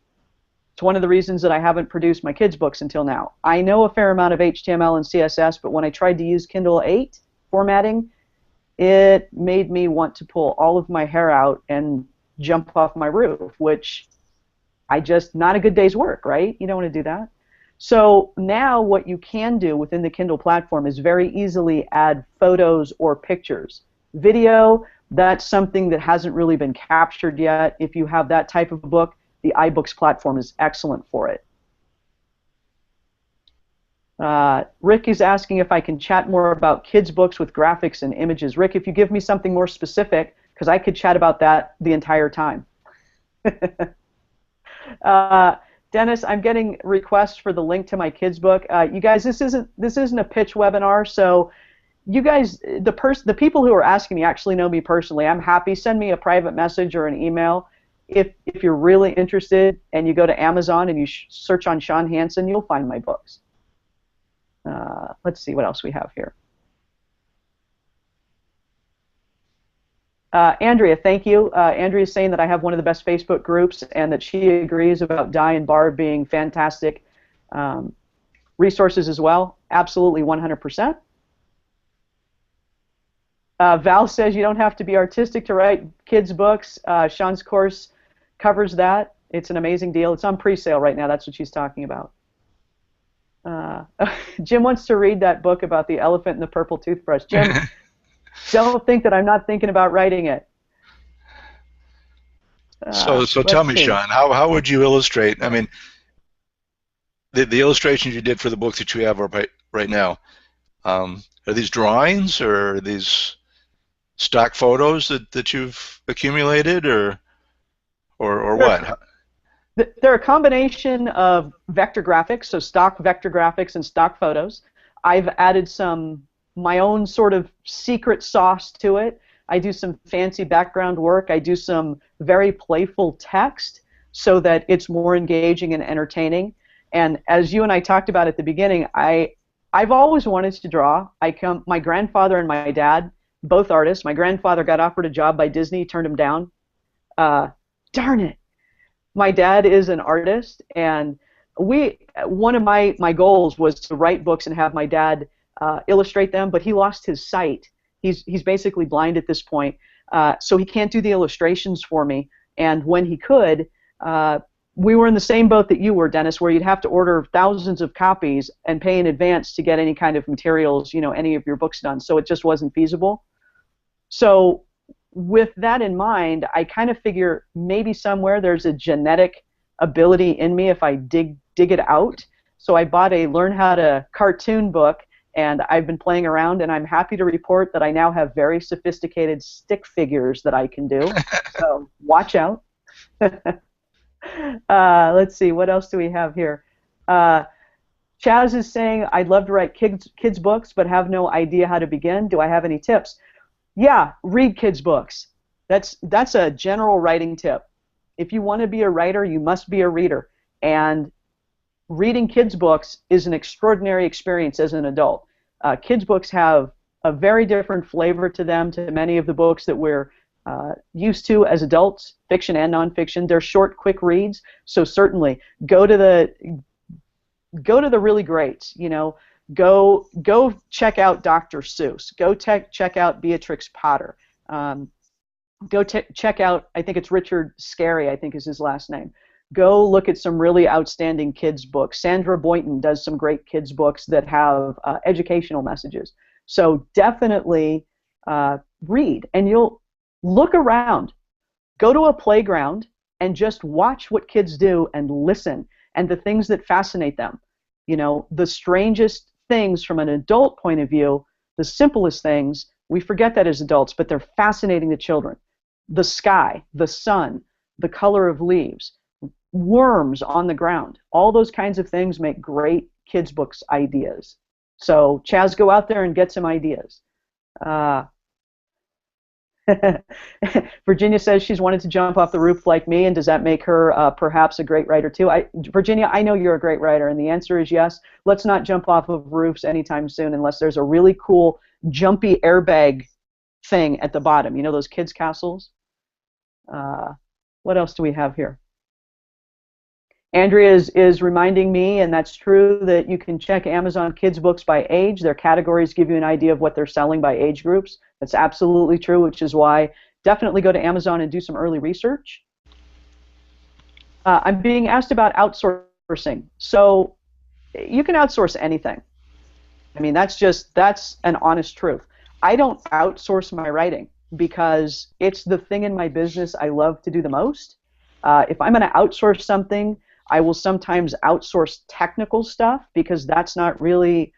It's one of the reasons that I haven't produced my kids' books until now. I know a fair amount of HTML and CSS, but when I tried to use Kindle 8 formatting, it made me want to pull all of my hair out and jump off my roof, which not a good day's work, right? You don't want to do that. So now what you can do within the Kindle platform is very easily add photos or pictures. Video, that's something that hasn't really been captured yet. If you have that type of a book, the iBooks platform is excellent for it. Rick is asking if I can chat more about kids' books with graphics and images. Rick, if you give me something more specific, because I could chat about that the entire time. Dennis, I'm getting requests for the link to my kids' book. You guys, this isn't a pitch webinar, so you guys, the people who are asking me actually know me personally. I'm happy. Send me a private message or an email if you're really interested, and you go to Amazon and you search on Sean Hansen, you'll find my books. Let's see what else we have here. Andrea, thank you. Andrea is saying that I have one of the best Facebook groups and that she agrees about Di and Barb being fantastic resources as well. Absolutely, 100%. Val says you don't have to be artistic to write kids' books. Sean's course covers that. It's an amazing deal. It's on pre-sale right now. That's what she's talking about. Jim wants to read that book about the elephant and the purple toothbrush. Jim, don't think that I'm not thinking about writing it. So tell me, Sean, how would you illustrate? I mean, the illustrations you did for the book that you have right now, are these drawings or are these stock photos that you've accumulated, or what? They're a combination of vector graphics, so stock vector graphics and stock photos. I've added my own sort of secret sauce to it. I do some fancy background work. I do some very playful text so that it's more engaging and entertaining. And as you and I talked about at the beginning, I've always wanted to draw. My grandfather and my dad, both artists. My grandfather got offered a job by Disney, turned him down. Darn it. My dad is an artist, and one of my goals was to write books and have my dad illustrate them, but he lost his sight. He's basically blind at this point, so he can't do the illustrations for me. And when he could, we were in the same boat that you were, Dennis, where you'd have to order thousands of copies and pay in advance to get any kind of materials, any of your books done. So it just wasn't feasible. So with that in mind, I kind of figure maybe somewhere there's a genetic ability in me if I dig it out. So I bought a Learn How to Cartoon book, and I've been playing around, and I'm happy to report that I now have very sophisticated stick figures that I can do. So watch out. Let's see, what else do we have here? Chaz is saying, I'd love to write kids books, but have no idea how to begin. Do I have any tips? Yeah, read kids books. That's a general writing tip. If you want to be a writer, you must be a reader. And reading kids' books is an extraordinary experience as an adult. Kids' books have a very different flavor to them to many of the books that we're used to as adults, fiction and nonfiction. They're short, quick reads, so certainly go to the really greats. You know, go check out Dr. Seuss. Go check out Beatrix Potter. Go check out, I think it's Richard Scarry, I think is his last name. Go look at some really outstanding kids books. Sandra Boynton does some great kids books that have educational messages. So definitely read, and you'll look around. Go to a playground and just watch what kids do and listen, and the things that fascinate them. You know, the strangest things from an adult point of view, the simplest things, we forget that as adults, but they're fascinating to children. The sky, the sun, the color of leaves, worms on the ground. All those kinds of things make great kids' books ideas. So, Chaz, go out there and get some ideas. Virginia says she's wanted to jump off the roof like me, and does that make her perhaps a great writer too? Virginia, I know you're a great writer, and the answer is yes. Let's not jump off of roofs anytime soon unless there's a really cool jumpy airbag thing at the bottom. You know those kids' castles? What else do we have here? Andrea is reminding me, and that's true, that you can check Amazon Kids books by age. Their categories give you an idea of what they're selling by age groups. That's absolutely true, which is why definitely go to Amazon and do some early research. I'm being asked about outsourcing. So you can outsource anything. I mean, that's an honest truth. I don't outsource my writing because it's the thing in my business I love to do the most. If I'm going to outsource something, I will sometimes outsource technical stuff because that's not really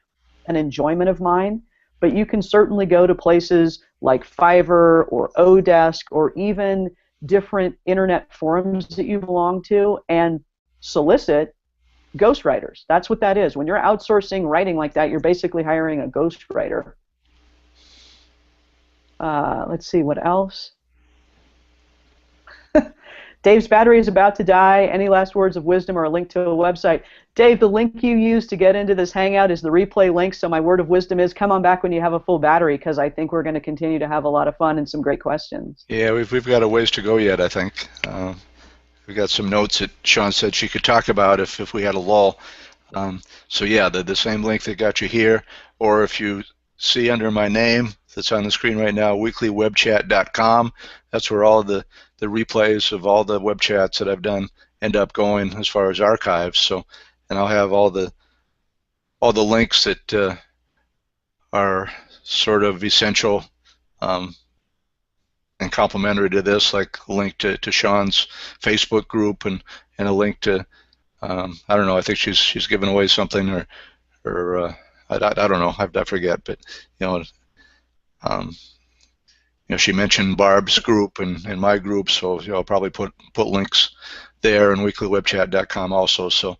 an enjoyment of mine. But you can certainly go to places like Fiverr or Odesk or even different internet forums that you belong to and solicit ghostwriters. That's what that is. When you're outsourcing writing like that, you're basically hiring a ghostwriter. Let's see, what else? Dave's battery is about to die. Any last words of wisdom or a link to a website? Dave, the link you used to get into this Hangout is the replay link, so my word of wisdom is come on back when you have a full battery, because I think we're going to continue to have a lot of fun and some great questions. Yeah, we've got a ways to go yet, I think. We've got some notes that Sean said she could talk about if we had a lull. So yeah, the same link that got you here, or if you see under my name that's on the screen right now, weeklywebchat.com, that's where all the replays of all the web chats that I've done end up going as far as archives. So, and I'll have all the links that are sort of essential and complementary to this, like a link to Sean's Facebook group and a link to I don't know, I think she's given away something, or I don't know, I forget, but she mentioned Barb's group and my group, so I'll probably put links there, and weeklywebchat.com also, so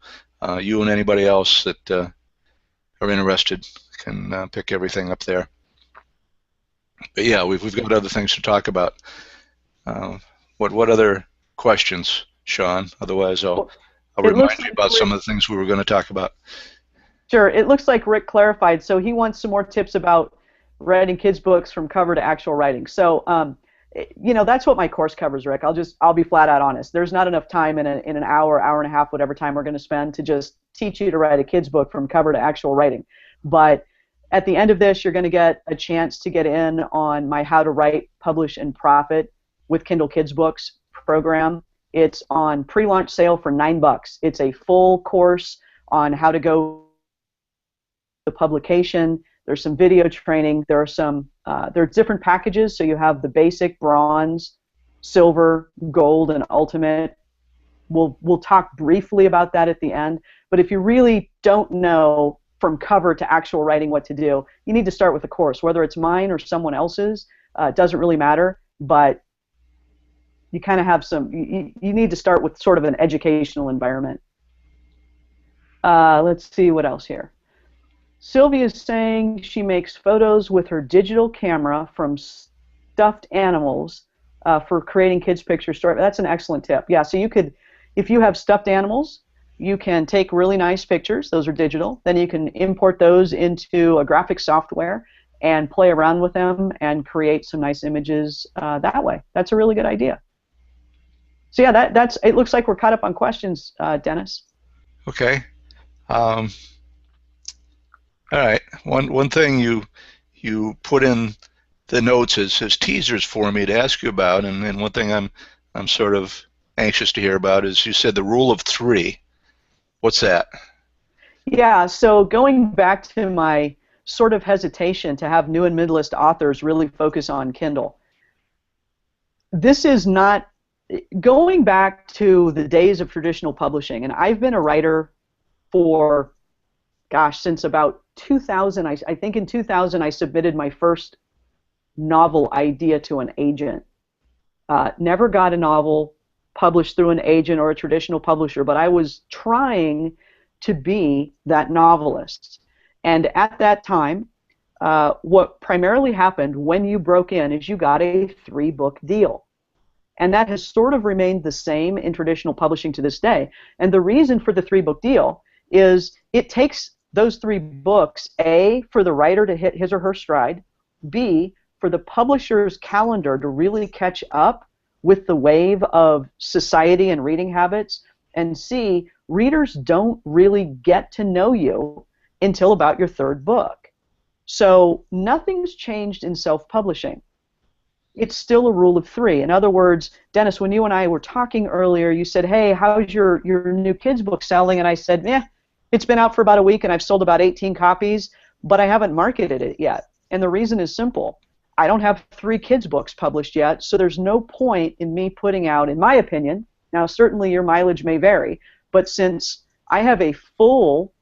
you and anybody else that are interested can pick everything up there. But yeah, we've got other things to talk about. What other questions, Sean? Otherwise, I'll remind you about some of the things we were going to talk about. Sure. It looks like Rick clarified, so he wants some more tips about writing kids' books from cover to actual writing. So, that's what my course covers, Rick. I'll be flat out honest. There's not enough time in an hour, hour and a half, whatever time we're going to spend to just teach you to write a kids' book from cover to actual writing. But at the end of this, you're going to get a chance to get in on my How to Write, Publish, and Profit with Kindle Kids Books program. It's on pre-launch sale for $9. It's a full course on how to go to publication. There's some video training. There are different packages. So you have the basic, bronze, silver, gold, and ultimate. We'll talk briefly about that at the end. But if you really don't know from cover to actual writing what to do, you need to start with a course, whether it's mine or someone else's. It doesn't really matter, but you kind of have you need to start with sort of an educational environment. Let's see what else here. Sylvia is saying she makes photos with her digital camera from stuffed animals for creating kids picture story. That's an excellent tip. Yeah, so you could, if you have stuffed animals, you can take really nice pictures. Those are digital. Then you can import those into a graphic software and play around with them and create some nice images that way. That's a really good idea. So yeah, that's. It looks like we're caught up on questions, Dennis. Okay. All right. One thing you put in the notes as teasers for me to ask you about, and one thing I'm sort of anxious to hear about is you said the rule of three. What's that? Yeah, so going back to my sort of hesitation to have new and mid-list authors really focus on Kindle, this is not going back to the days of traditional publishing, and I've been a writer for, gosh, since about 2000. I think in 2000 I submitted my first novel idea to an agent. Never got a novel published through an agent or a traditional publisher, but I was trying to be that novelist. And at that time, what primarily happened when you broke in is you got a 3-book deal. And that has sort of remained the same in traditional publishing to this day. And the reason for the 3-book deal is it takes those 3 books, A, for the writer to hit his or her stride, B, for the publisher's calendar to really catch up with the wave of society and reading habits, and C, readers don't really get to know you until about your 3rd book. So nothing's changed in self-publishing. It's still a rule of 3. In other words, Dennis, when you and I were talking earlier, you said, hey, how's your new kids book selling? And I said, it's been out for about a week and I've sold about 18 copies, but I haven't marketed it yet. And the reason is simple. I don't have 3 kids books published yet, so there's no point in me putting out, in my opinion, now certainly your mileage may vary, but since I have a full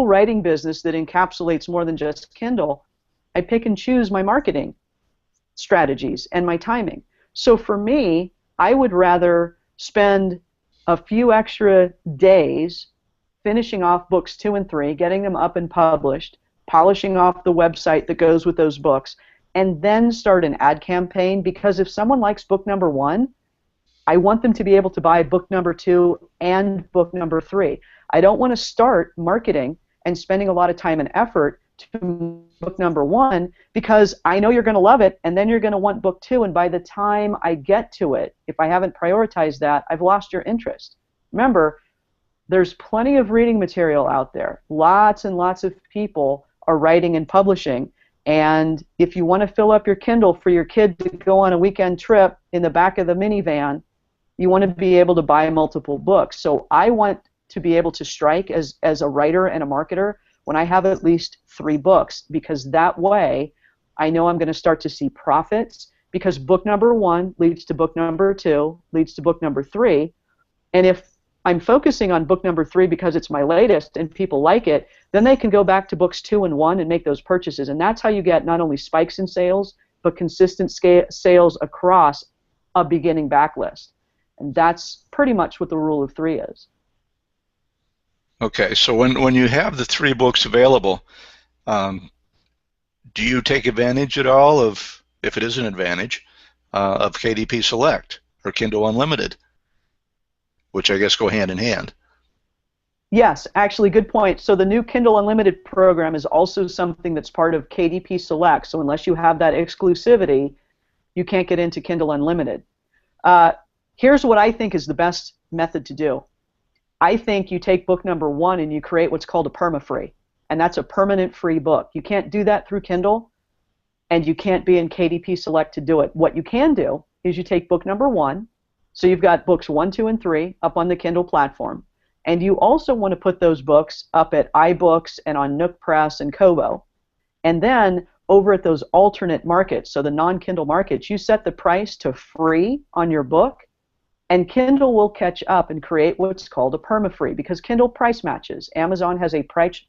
writing business that encapsulates more than just Kindle, I pick and choose my marketing strategies and my timing. So for me, I would rather spend a few extra days finishing off books 2 and 3, getting them up and published, polishing off the website that goes with those books, and then start an ad campaign, because if someone likes book number 1, I want them to be able to buy book number 2 and book number 3. I don't want to start marketing and spending a lot of time and effort to book number 1 because I know you're going to love it and then you're going to want book 2, and by the time I get to it, if I haven't prioritized that, I've lost your interest. Remember, there's plenty of reading material out there. Lots and lots of people are writing and publishing, and if you want to fill up your Kindle for your kid to go on a weekend trip in the back of the minivan, you want to be able to buy multiple books. So I want to be able to strike as a writer and a marketer when I have at least 3 books, because that way I know I'm going to start to see profits, because book number 1 leads to book number 2, leads to book number 3, and if I'm focusing on book number 3 because it's my latest and people like it, then they can go back to books 2 and 1 and make those purchases, and that's how you get not only spikes in sales, but consistent sales across a beginning backlist. And that's pretty much what the rule of 3 is. Okay, so when you have the 3 books available, do you take advantage at all of, if it is an advantage, of KDP Select or Kindle Unlimited, which I guess go hand in hand? Yes, actually, good point. So the new Kindle Unlimited program is also something that's part of KDP Select, so unless you have that exclusivity, you can't get into Kindle Unlimited. Here's what I think is the best method to do. I think you take book number 1 and you create what's called a perma-free, and that's a permanent free book. You can't do that through Kindle, and you can't be in KDP Select to do it. What you can do is you take book number 1, so you've got books 1, 2, and 3 up on the Kindle platform, and you also want to put those books up at iBooks and on Nook Press and Kobo, and then over at those alternate markets, so the non-Kindle markets, you set the price to free on your book, and Kindle will catch up and create what's called a perma-free, because Kindle price matches. Amazon has a price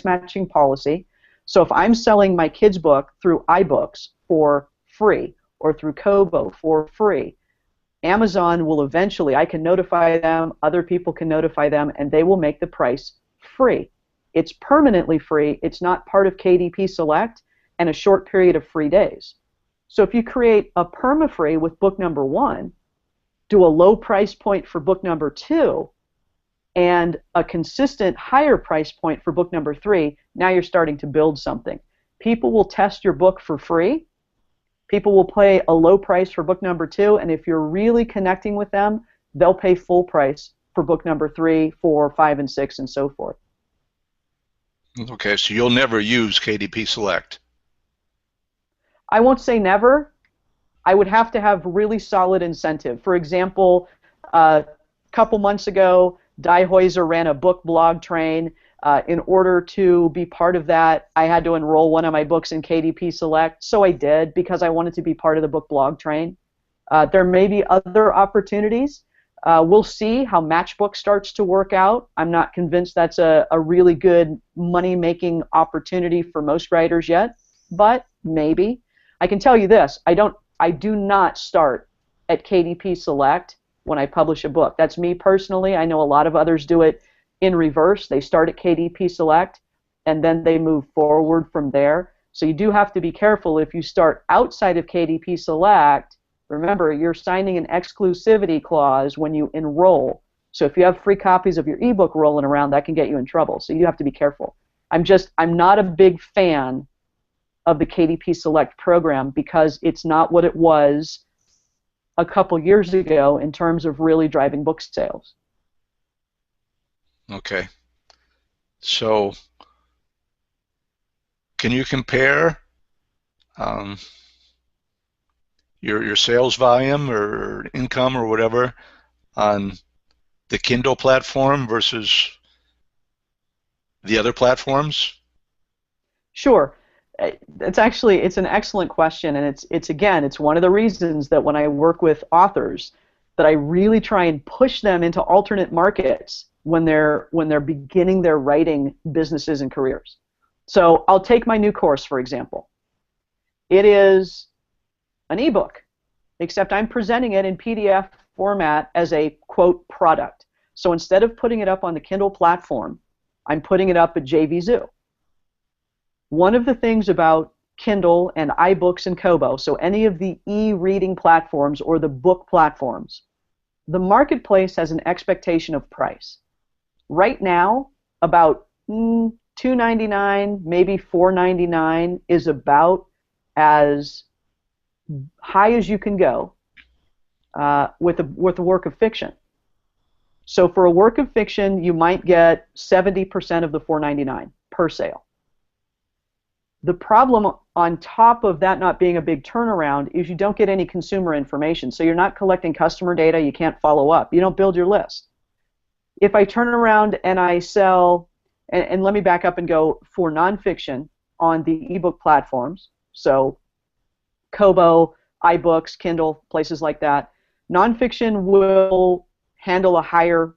matching policy. So if I'm selling my kids' book through iBooks for free or through Kobo for free, Amazon will eventually, I can notify them, other people can notify them, and they will make the price free. It's permanently free. It's not part of KDP Select and a short period of free days. So if you create a perma-free with book number 1, do a low price point for book number 2, and a consistent higher price point for book number 3, now you're starting to build something. People will test your book for free. People will pay a low price for book number 2, and if you're really connecting with them, they'll pay full price for book number 3, 4, 5, and 6, and so forth. Okay, so you'll never use KDP Select. I won't say never. I would have to have really solid incentive. For example, a couple months ago, Die Heuser ran a book blog train. In order to be part of that, I had to enroll one of my books in KDP Select, so I did because I wanted to be part of the book blog train. There may be other opportunities. We'll see how Matchbook starts to work out. I'm not convinced that's a really good money-making opportunity for most writers yet, but maybe. I can tell you this, I do not start at KDP Select when I publish a book. That's me personally. I know a lot of others do it in reverse. They start at KDP Select and then they move forward from there. So you do have to be careful if you start outside of KDP Select. Remember, you're signing an exclusivity clause when you enroll. So if you have free copies of your ebook rolling around, that can get you in trouble. So you have to be careful. I'm not a big fan of the KDP Select program because it's not what it was a couple years ago in terms of really driving book sales. Okay. So can you compare your sales volume or income or whatever on the Kindle platform versus the other platforms? Sure. It's an excellent question, and it's one of the reasons that when I work with authors that I really try and push them into alternate markets when they're beginning their writing businesses and careers. So I'll take my new course, for example. It is an ebook, except I'm presenting it in PDF format as a, quote, product. So instead of putting it up on the Kindle platform, I'm putting it up at JVZoo. One of the things about Kindle and iBooks and Kobo, so any of the e-reading platforms or the book platforms, the marketplace has an expectation of price. Right now, about $2.99, maybe $4.99 is about as high as you can go with a work of fiction. So for a work of fiction, you might get 70% of the $4.99 per sale. The problem on top of that not being a big turnaround is you don't get any consumer information. So you're not collecting customer data, you can't follow up, you don't build your list. If I turn around and I sell, and let me back up and go for nonfiction on the ebook platforms, so Kobo, iBooks, Kindle, places like that, nonfiction will handle a higher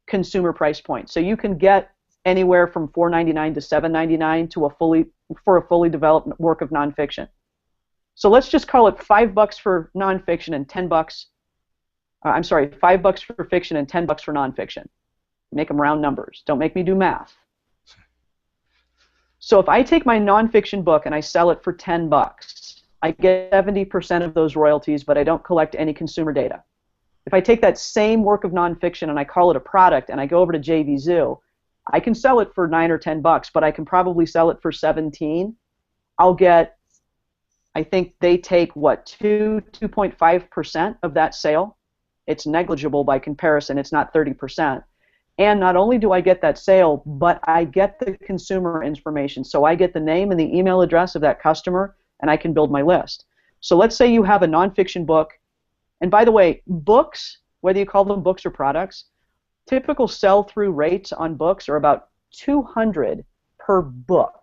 consumer price point. So you can get anywhere from $4.99 to $7.99 for a fully developed work of nonfiction. So let's just call it $5 for nonfiction and $10. I'm sorry, $5 for fiction and $10 for nonfiction. Make them round numbers. Don't make me do math. So if I take my nonfiction book and I sell it for $10, I get 70% of those royalties, but I don't collect any consumer data. If I take that same work of nonfiction and I call it a product and I go over to JVZoo, I can sell it for $9 or $10, but I can probably sell it for 17. I'll get, I think they take, what, 2.5% of that sale. It's negligible by comparison. It's not 30%. And not only do I get that sale, but I get the consumer information. So I get the name and the email address of that customer, and I can build my list. So let's say you have a nonfiction book. And by the way, books, whether you call them books or products, typical sell-through rates on books are about 200 per book.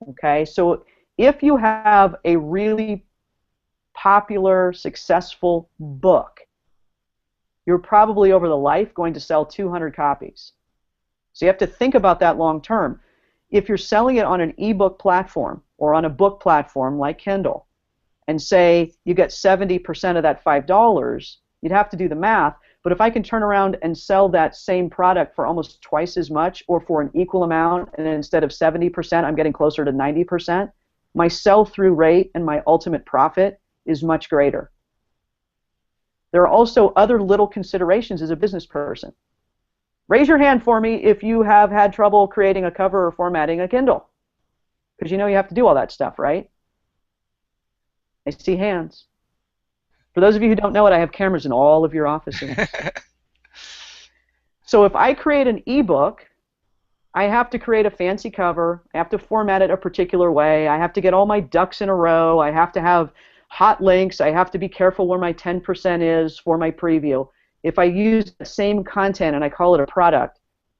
Okay, so if you have a really popular, successful book, you're probably over the life going to sell 200 copies. So you have to think about that long term. If you're selling it on an ebook platform or on a book platform like Kindle, and say you get 70% of that $5, you'd have to do the math. But if I can turn around and sell that same product for almost twice as much or for an equal amount, and instead of 70%, I'm getting closer to 90%, my sell-through rate and my ultimate profit is much greater. There are also other little considerations as a business person. Raise your hand for me if you have had trouble creating a cover or formatting a Kindle. Because you know you have to do all that stuff, right? I see hands. For those of you who don't know it, I have cameras in all of your offices. So if I create an ebook, I have to create a fancy cover. I have to format it a particular way. I have to get all my ducks in a row. I have to have hot links. I have to be careful where my 10% is for my preview. If I use the same content and I call it a product,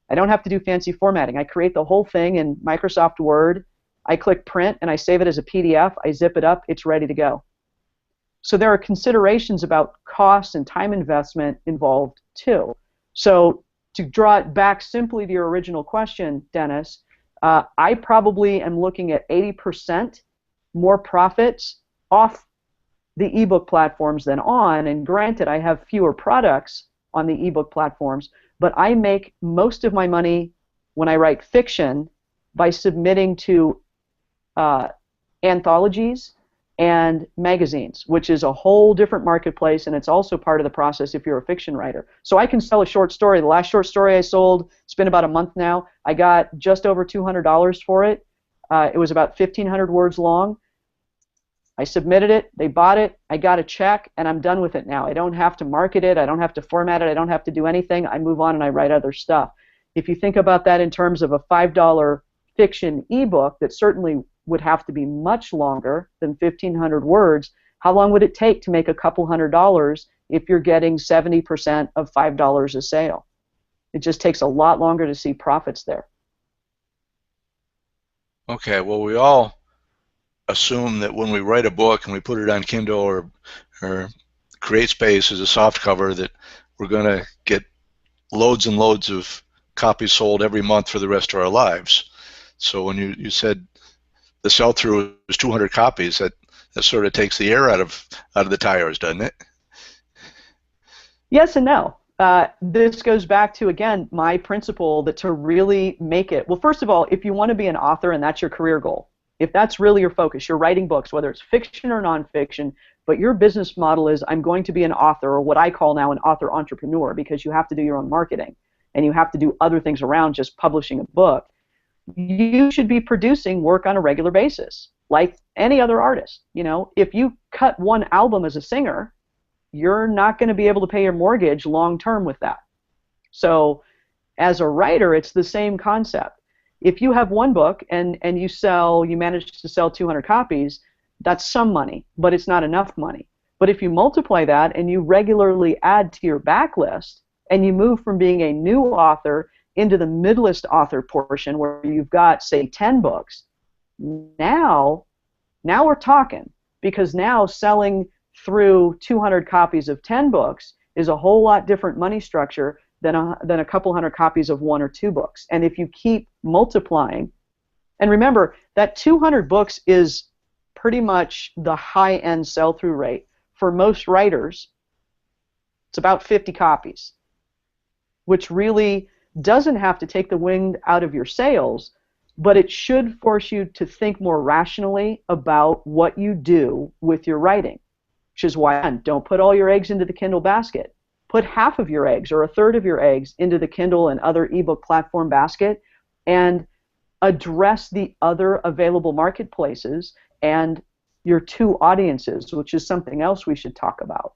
I don't have to do fancy formatting. I create the whole thing in Microsoft Word. I click print and I save it as a PDF. I zip it up. It's ready to go. So there are considerations about cost and time investment involved too. So to draw it back simply to your original question, Dennis, I probably am looking at 80% more profits off the ebook platforms than on, and granted I have fewer products on the ebook platforms, but I make most of my money when I write fiction by submitting to anthologies and magazines, which is a whole different marketplace, and it's also part of the process if you're a fiction writer. So I can sell a short story. The last short story I sold, it's been about a month now, I got just over $200 for it. It was about 1,500 words long. I submitted it, they bought it, I got a check, and I'm done with it now. I don't have to market it, I don't have to format it, I don't have to do anything. I move on and I write other stuff. If you think about that in terms of a $5 fiction ebook that certainly would have to be much longer than 1,500 words, how long would it take to make a couple $100 if you're getting 70% of $5 a sale? It just takes a lot longer to see profits there. Okay, well, we all assume that when we write a book and we put it on Kindle or CreateSpace as a soft cover that we're going to get loads and loads of copies sold every month for the rest of our lives. So when you said the sell-through is 200 copies, that sort of takes the air out of the tires, doesn't it? Yes and no. This goes back to, again, my principle that to really make it, well, first of all, if you want to be an author and that's your career goal, if that's really your focus, you're writing books, whether it's fiction or nonfiction, but your business model is I'm going to be an author, or what I call now an author entrepreneur, because you have to do your own marketing and you have to do other things around just publishing a book, you should be producing work on a regular basis, like any other artist. You know, if you cut one album as a singer, you're not going to be able to pay your mortgage long term with that. So as a writer, it's the same concept. If you have one book and you manage to sell 200 copies, that's some money, but it's not enough money. But if you multiply that and you regularly add to your backlist and you move from being a new author into the mid-list author portion where you've got, say, 10 books, now we're talking, because now selling through 200 copies of 10 books is a whole lot different money structure than a couple hundred copies of one or two books. And if you keep multiplying, and remember that 200 books is pretty much the high-end sell-through rate. For most writers, it's about 50 copies, which really doesn't have to take the wind out of your sails, but it should force you to think more rationally about what you do with your writing, which is why don't put all your eggs into the Kindle basket. Put half of your eggs or a third of your eggs into the Kindle and other ebook platform basket and address the other available marketplaces and your two audiences, which is something else we should talk about.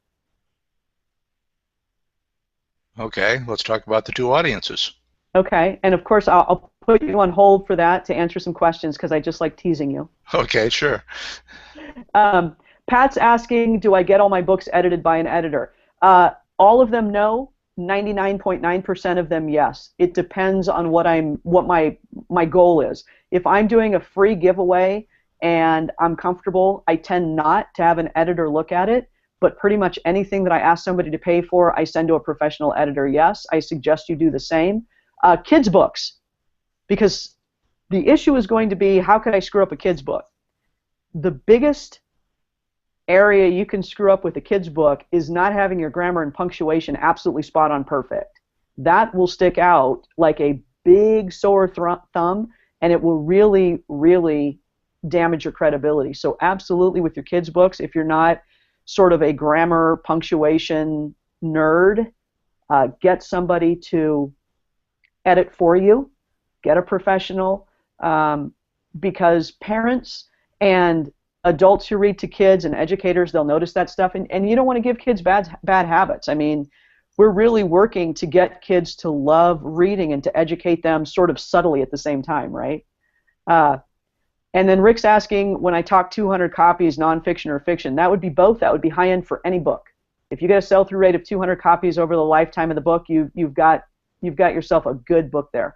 Okay, let's talk about the two audiences. Okay, and of course I'll put you on hold for that to answer some questions because I just like teasing you. Okay, sure. Pat's asking, do I get all my books edited by an editor? All of them, no. 99.9% of them, yes. It depends on what my goal is. If I'm doing a free giveaway and I'm comfortable, I tend not to have an editor look at it. But pretty much anything that I ask somebody to pay for, I send to a professional editor. Yes, I suggest you do the same. Kids' books, because the issue is going to be, how could I screw up a kid's book? The biggest area you can screw up with a kid's book is not having your grammar and punctuation absolutely spot on perfect. That will stick out like a big sore thumb, and it will really, really damage your credibility. So absolutely with your kids' books, if you're not sort of a grammar punctuation nerd, get somebody to edit for you, get a professional, because parents and adults who read to kids and educators, they'll notice that stuff, and you don't want to give kids bad habits. I mean, we're really working to get kids to love reading and to educate them sort of subtly at the same time, right? And then Rick's asking, when I talk 200 copies, nonfiction or fiction, that would be both. That would be high-end for any book. If you get a sell-through rate of 200 copies over the lifetime of the book, you've got yourself a good book there.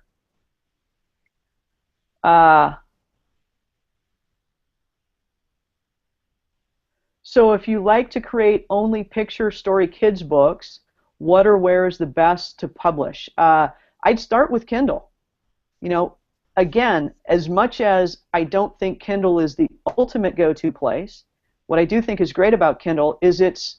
So if you like to create only picture story kids books, what or where is the best to publish? I'd start with Kindle. You know, again, as much as I don't think Kindle is the ultimate go-to place, what I do think is great about Kindle is it's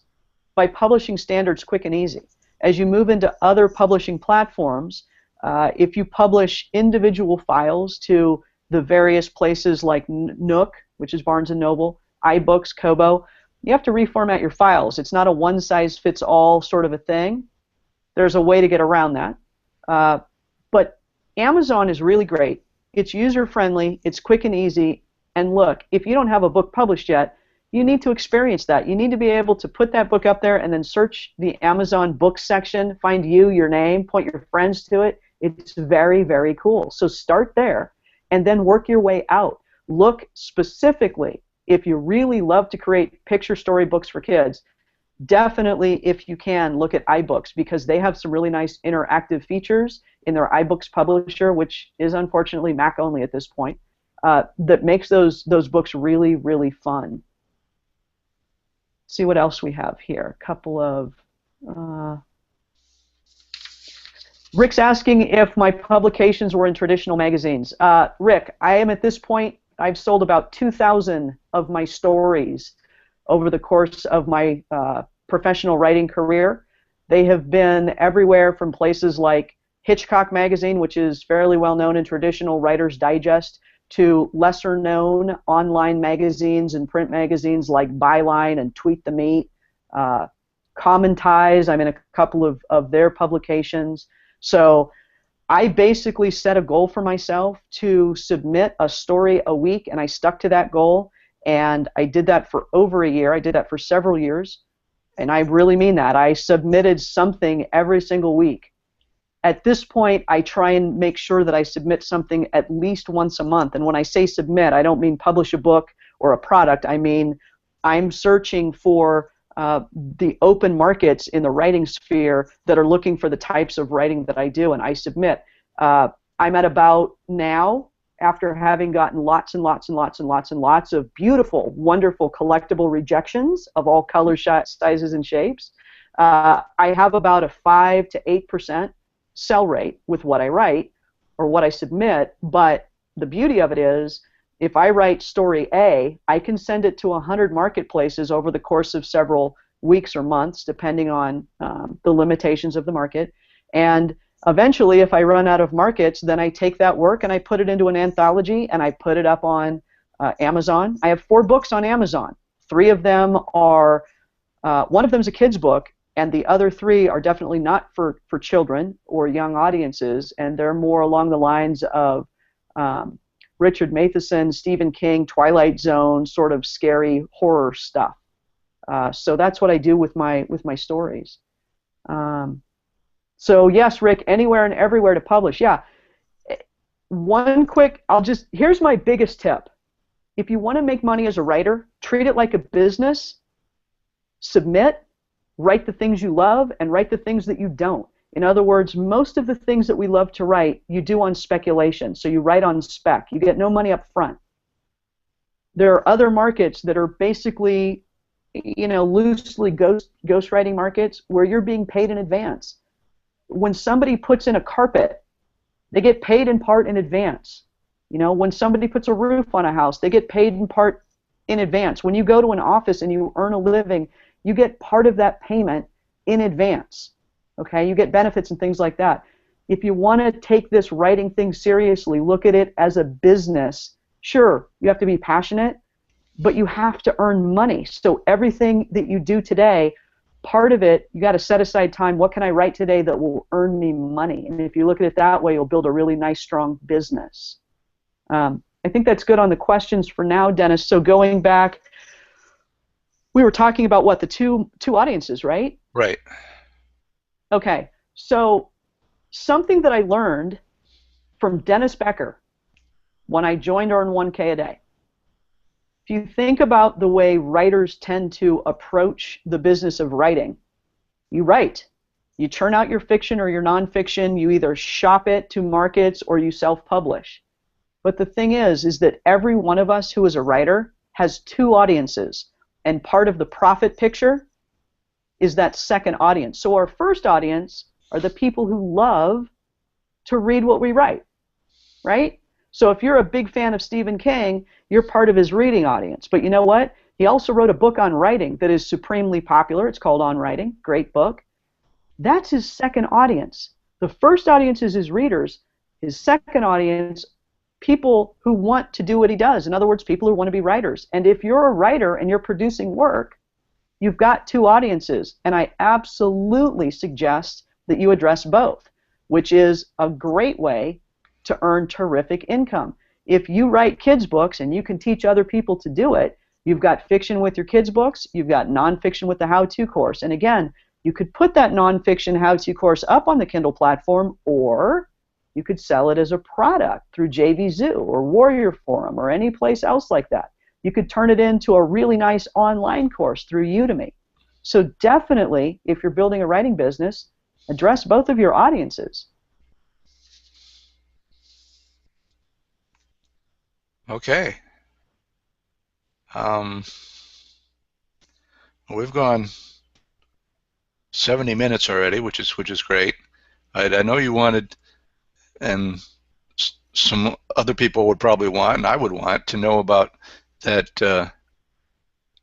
by publishing standards quick and easy. As you move into other publishing platforms, if you publish individual files to the various places like Nook, which is Barnes & Noble, iBooks, Kobo, you have to reformat your files. It's not a one-size-fits-all sort of a thing. There's a way to get around that. But Amazon is really great. It's user-friendly, it's quick and easy, and look, if you don't have a book published yet, you need to experience that. You need to be able to put that book up there and then search the Amazon books section, find your name, point your friends to it. It's very, very cool. So start there and then work your way out. Look specifically, if you really love to create picture story books for kids, definitely, if you can, look at iBooks, because they have some really nice interactive features in their iBooks publisher, which is unfortunately Mac only at this point, that makes those books really, really fun. See what else we have here. A couple of... Rick's asking if my publications were in traditional magazines. Rick, I am at this point, I've sold about 2,000 of my stories over the course of my professional writing career. They have been everywhere from places like Hitchcock Magazine, which is fairly well known in traditional Writer's Digest, to lesser known online magazines and print magazines like Byline and Tweet the Meat. Commentize, I'm in a couple of their publications. So I basically set a goal for myself to submit a story a week, and I stuck to that goal, and I did that for over a year. I did that for several years, and I really mean that. I submitted something every single week. At this point, I try and make sure that I submit something at least once a month, and when I say submit, I don't mean publish a book or a product. I mean I'm searching for the open markets in the writing sphere that are looking for the types of writing that I do, and I submit. I'm at about now, after having gotten lots and lots and lots and lots and lots of beautiful, wonderful, collectible rejections of all colors, sizes, and shapes, I have about a 5 to 8% sell rate with what I write or what I submit, but the beauty of it is, if I write story A, I can send it to 100 marketplaces over the course of several weeks or months, depending on the limitations of the market. And eventually, if I run out of markets, then I take that work and I put it into an anthology and I put it up on Amazon. I have 4 books on Amazon. 3 of them are, one of them is a kid's book, and the other 3 are definitely not for children or young audiences, and they're more along the lines of Richard Matheson, Stephen King, Twilight Zone, sort of scary horror stuff. So that's what I do with my stories. So yes, Rick, anywhere and everywhere to publish. Yeah. One quick, here's my biggest tip. If you want to make money as a writer, treat it like a business. Submit, write the things you love, and write the things that you don't. In other words, most of the things that we love to write, you do on speculation. So you write on spec. You get no money up front. There are other markets that are basically, loosely ghostwriting markets where you're being paid in advance. When somebody puts in a carpet, they get paid in part in advance. When somebody puts a roof on a house, they get paid in part in advance. When you go to an office and you earn a living, you get part of that payment in advance. Okay, you get benefits and things like that. If you want to take this writing thing seriously, look at it as a business. Sure, you have to be passionate, but you have to earn money. So everything that you do today, part of it, you got to set aside time. What can I write today that will earn me money? And if you look at it that way, you'll build a really nice, strong business. I think that's good on the questions for now, Dennis. So going back, we were talking about what, the two audiences, right? Right. Okay. So something that I learned from Dennis Becker when I joined Earn 1K a Day. If you think about the way writers tend to approach the business of writing, you write. You churn out your fiction or your nonfiction, you either shop it to markets or you self-publish. But the thing is that every one of us who is a writer has two audiences, and part of the profit picture is that second audience. So our first audience are the people who love to read what we write, right? So if you're a big fan of Stephen King, you're part of his reading audience. But you know what? He also wrote a book on writing that is supremely popular. It's called On Writing. Great book. That's his second audience. The first audience is his readers. His second audience, people who want to do what he does. In other words, people who want to be writers. And if you're a writer and you're producing work, you've got two audiences. And I absolutely suggest that you address both, which is a great way to earn terrific income. If you write kids' books and you can teach other people to do it, you've got fiction with your kids' books, you've got nonfiction with the how-to course. And again, you could put that nonfiction how-to course up on the Kindle platform, or you could sell it as a product through JVZoo or Warrior Forum or any place else like that. You could turn it into a really nice online course through Udemy. So definitely, if you're building a writing business, address both of your audiences. Okay. We've gone 70 minutes already, which is great. I know you wanted, and some other people would probably want, and I would want, to know about that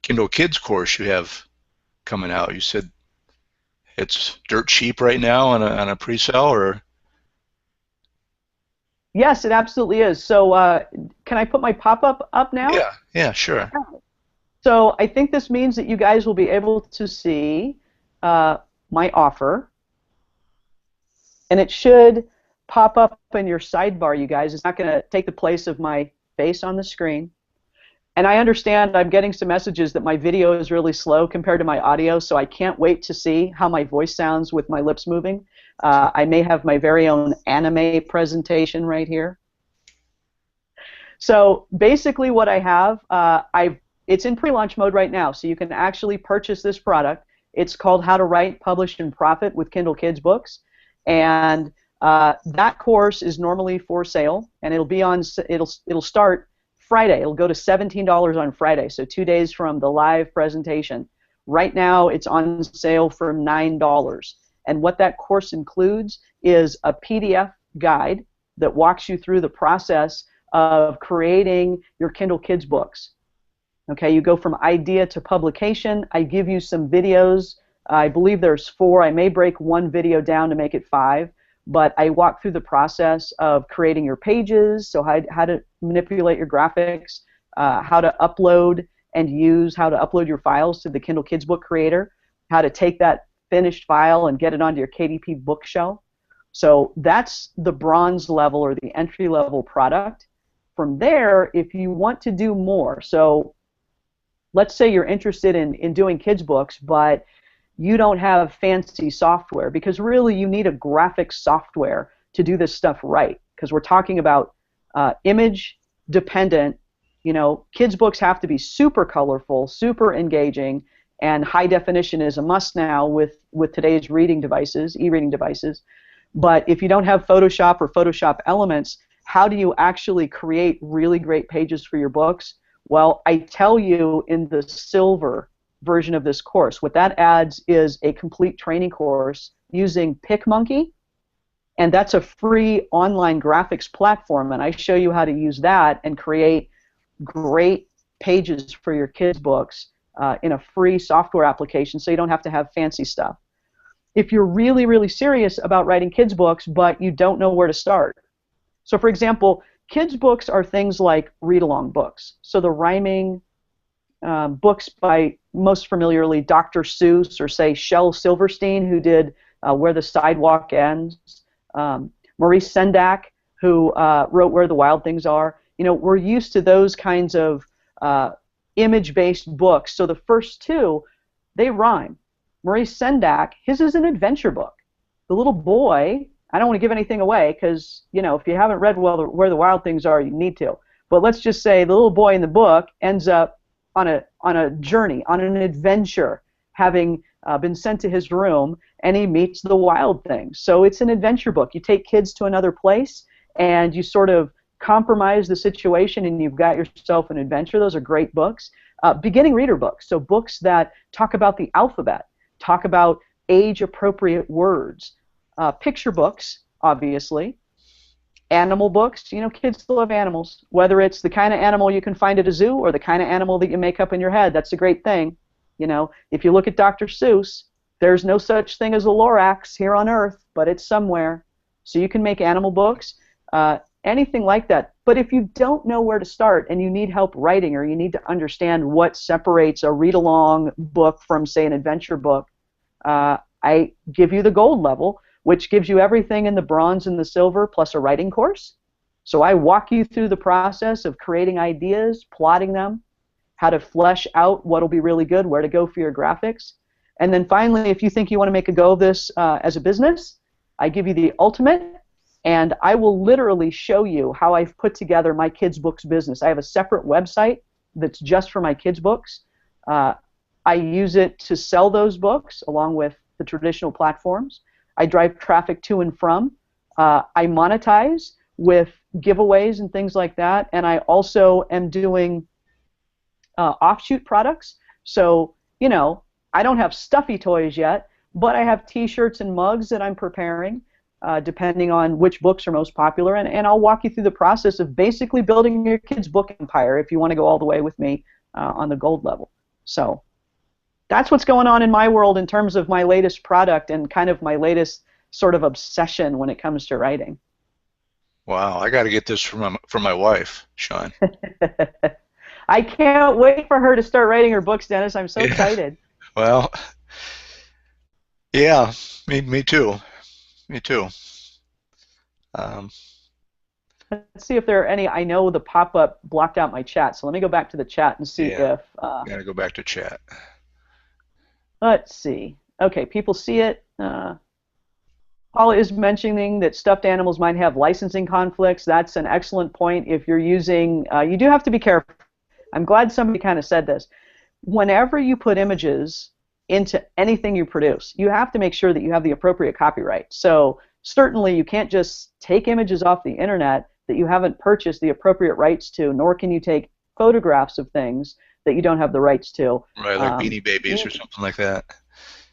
Kindle Kids course you have coming out. You said it's dirt cheap right now on a pre-sale, or? Yes, it absolutely is. So can I put my pop-up up now? Yeah, sure. So I think this means that you guys will be able to see my offer, and it should pop up in your sidebar, you guys. It's not going to take the place of my face on the screen. And I understand I'm getting some messages that my video is really slow compared to my audio, so I can't wait to see how my voice sounds with my lips moving. I may have my very own anime presentation right here. So basically what I have, it's in pre-launch mode right now, so you can actually purchase this product. It's called How to Write, Publish, and Profit with Kindle Kids Books. And that course is normally for sale, and it'll start Friday. It'll go to $17 on Friday, so 2 days from the live presentation. Right now, it's on sale for $9. And what that course includes is a PDF guide that walks you through the process of creating your Kindle Kids books. Okay, you go from idea to publication. I give you some videos. I believe there's 4. I may break one video down to make it 5. But I walk through the process of creating your pages, so how to manipulate your graphics, how to upload and how to upload your files to the Kindle Kids Book Creator, how to take that finished file and get it onto your KDP bookshelf. So that's the bronze level or the entry level product. From there, if you want to do more, so let's say you're interested in doing kids books, but you don't have fancy software, because really you need a graphics software to do this stuff right, because we're talking about image dependent. You know, kids books have to be super colorful, super engaging, and high definition is a must now with today's reading devices, e-reading devices. But if you don't have Photoshop or Photoshop Elements, how do you actually create really great pages for your books? Well, I tell you in the silver version of this course. What that adds is a complete training course using PicMonkey, and that's a free online graphics platform, and I show you how to use that and create great pages for your kids' books in a free software application, so you don't have to have fancy stuff. If you're really, really serious about writing kids' books, but you don't know where to start. So for example, kids' books are things like read-along books. So the rhyming books by, most familiarly, Dr. Seuss, or say Shel Silverstein, who did Where the Sidewalk Ends, Maurice Sendak, who wrote Where the Wild Things Are. We're used to those kinds of image-based books. So the first two, they rhyme. Maurice Sendak, his is an adventure book. The little boy, I don't want to give anything away because, if you haven't read Where the Wild Things Are, you need to. But let's just say the little boy in the book ends up on a journey, on an adventure, having been sent to his room, and he meets the wild things. So it's an adventure book. You take kids to another place, and you sort of compromise the situation, and you've got yourself an adventure. Those are great books. Beginning reader books, so books that talk about the alphabet, talk about age-appropriate words. Picture books, obviously. Animal books, kids love animals. Whether it's the kind of animal you can find at a zoo or the kind of animal that you make up in your head, that's a great thing. If you look at Dr. Seuss, there's no such thing as a Lorax here on Earth, but it's somewhere. So you can make animal books, anything like that. But if you don't know where to start and you need help writing, or you need to understand what separates a read-along book from, say, an adventure book, I give you the gold level, which gives you everything in the bronze and the silver plus a writing course. So I walk you through the process of creating ideas, plotting them, how to flesh out what will be really good, where to go for your graphics. And then finally, if you think you want to make a go of this as a business, I give you the ultimate, and I will literally show you how I've put together my kids' books business. I have a separate website that's just for my kids' books. I use it to sell those books along with the traditional platforms. I drive traffic to and from. I monetize with giveaways and things like that, and I also am doing offshoot products. So, I don't have stuffy toys yet, but I have t-shirts and mugs that I'm preparing, depending on which books are most popular, and I'll walk you through the process of basically building your kids' book empire if you want to go all the way with me on the gold level. So that's what's going on in my world in terms of my latest product and kind of my latest sort of obsession when it comes to writing. Wow, I got to get this from my wife, Sean. I can't wait for her to start writing her books, Dennis. I'm so excited. Well, yeah, me too. Me too. Let's see if there are any. I know the pop-up blocked out my chat, so let me go back to the chat and see if... got to go back to chat. Let's see. Okay, people see it. Paula is mentioning that stuffed animals might have licensing conflicts. That's an excellent point. If you're using... you do have to be careful. I'm glad somebody kind of said this. Whenever you put images into anything you produce, you have to make sure that you have the appropriate copyright. So certainly you can't just take images off the internet that you haven't purchased the appropriate rights to, nor can you take photographs of things that you don't have the rights to. Right, like Beanie Babies or something like that.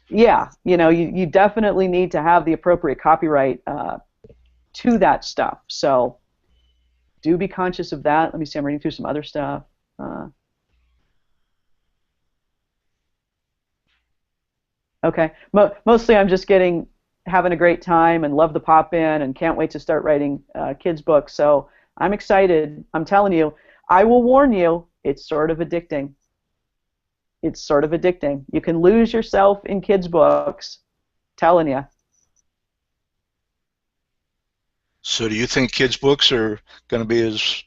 Yeah, you definitely need to have the appropriate copyright to that stuff. So do be conscious of that. Let me see, I'm reading through some other stuff. Okay, mostly I'm just having a great time and love the pop-in and can't wait to start writing kids' books. So I'm excited. I'm telling you, I will warn you, it's sort of addicting. It's sort of addicting. You can lose yourself in kids' books. Telling you. So do you think kids' books are going to be as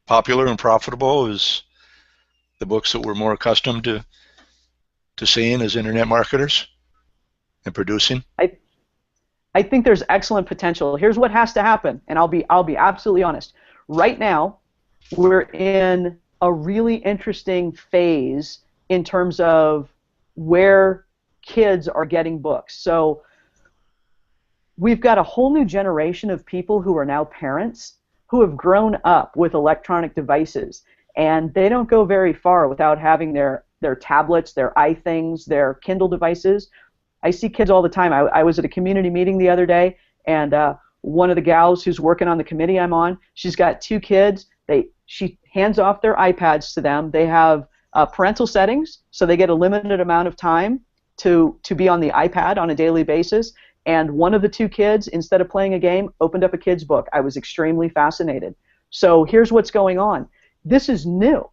popular and profitable as the books that we're more accustomed to seeing as internet marketers and producing? I think there's excellent potential. Here's what has to happen, and I'll be absolutely honest. Right now, we're in a really interesting phase in terms of where kids are getting books. So we've got a whole new generation of people who are now parents who have grown up with electronic devices, and they don't go very far without having their tablets, their iThings, their Kindle devices. I see kids all the time. I was at a community meeting the other day, and one of the gals who's working on the committee I'm on, she's got 2 kids. She hands off their iPads to them. They have parental settings, so they get a limited amount of time to be on the iPad on a daily basis. And one of the 2 kids, instead of playing a game, opened up a kid's book. I was extremely fascinated. So here's what's going on. This is new.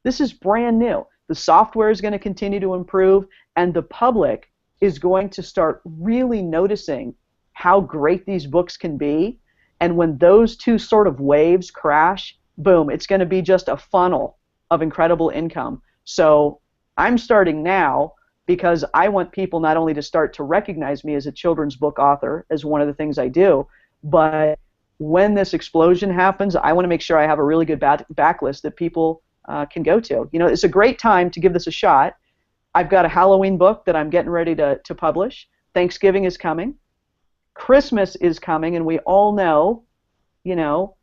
This is brand new. The software is going to continue to improve, and the public is going to start really noticing how great these books can be. And when those two sort of waves crash, boom, it's going to be just a funnel of incredible income. So I'm starting now because I want people not only to start to recognize me as a children's book author, as one of the things I do, but when this explosion happens, I want to make sure I have a really good backlist that people can go to. You know, it's a great time to give this a shot. I've got a Halloween book that I'm getting ready to publish. Thanksgiving is coming. Christmas is coming, and we all know, you know,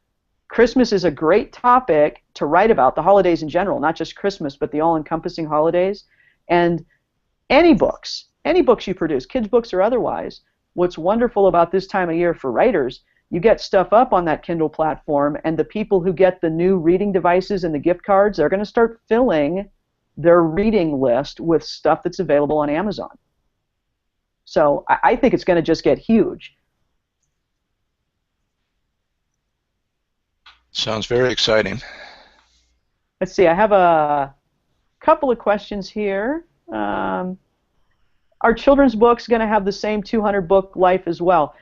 Christmas is a great topic to write about, the holidays in general, not just Christmas, but the all-encompassing holidays. And any books you produce, kids' books or otherwise, what's wonderful about this time of year for writers, you get stuff up on that Kindle platform, and the people who get the new reading devices and the gift cards, they're going to start filling their reading list with stuff that's available on Amazon. So I think it's going to just get huge. Sounds very exciting. Let's see, I have a couple of questions here. Are children's books going to have the same 200-book life as well?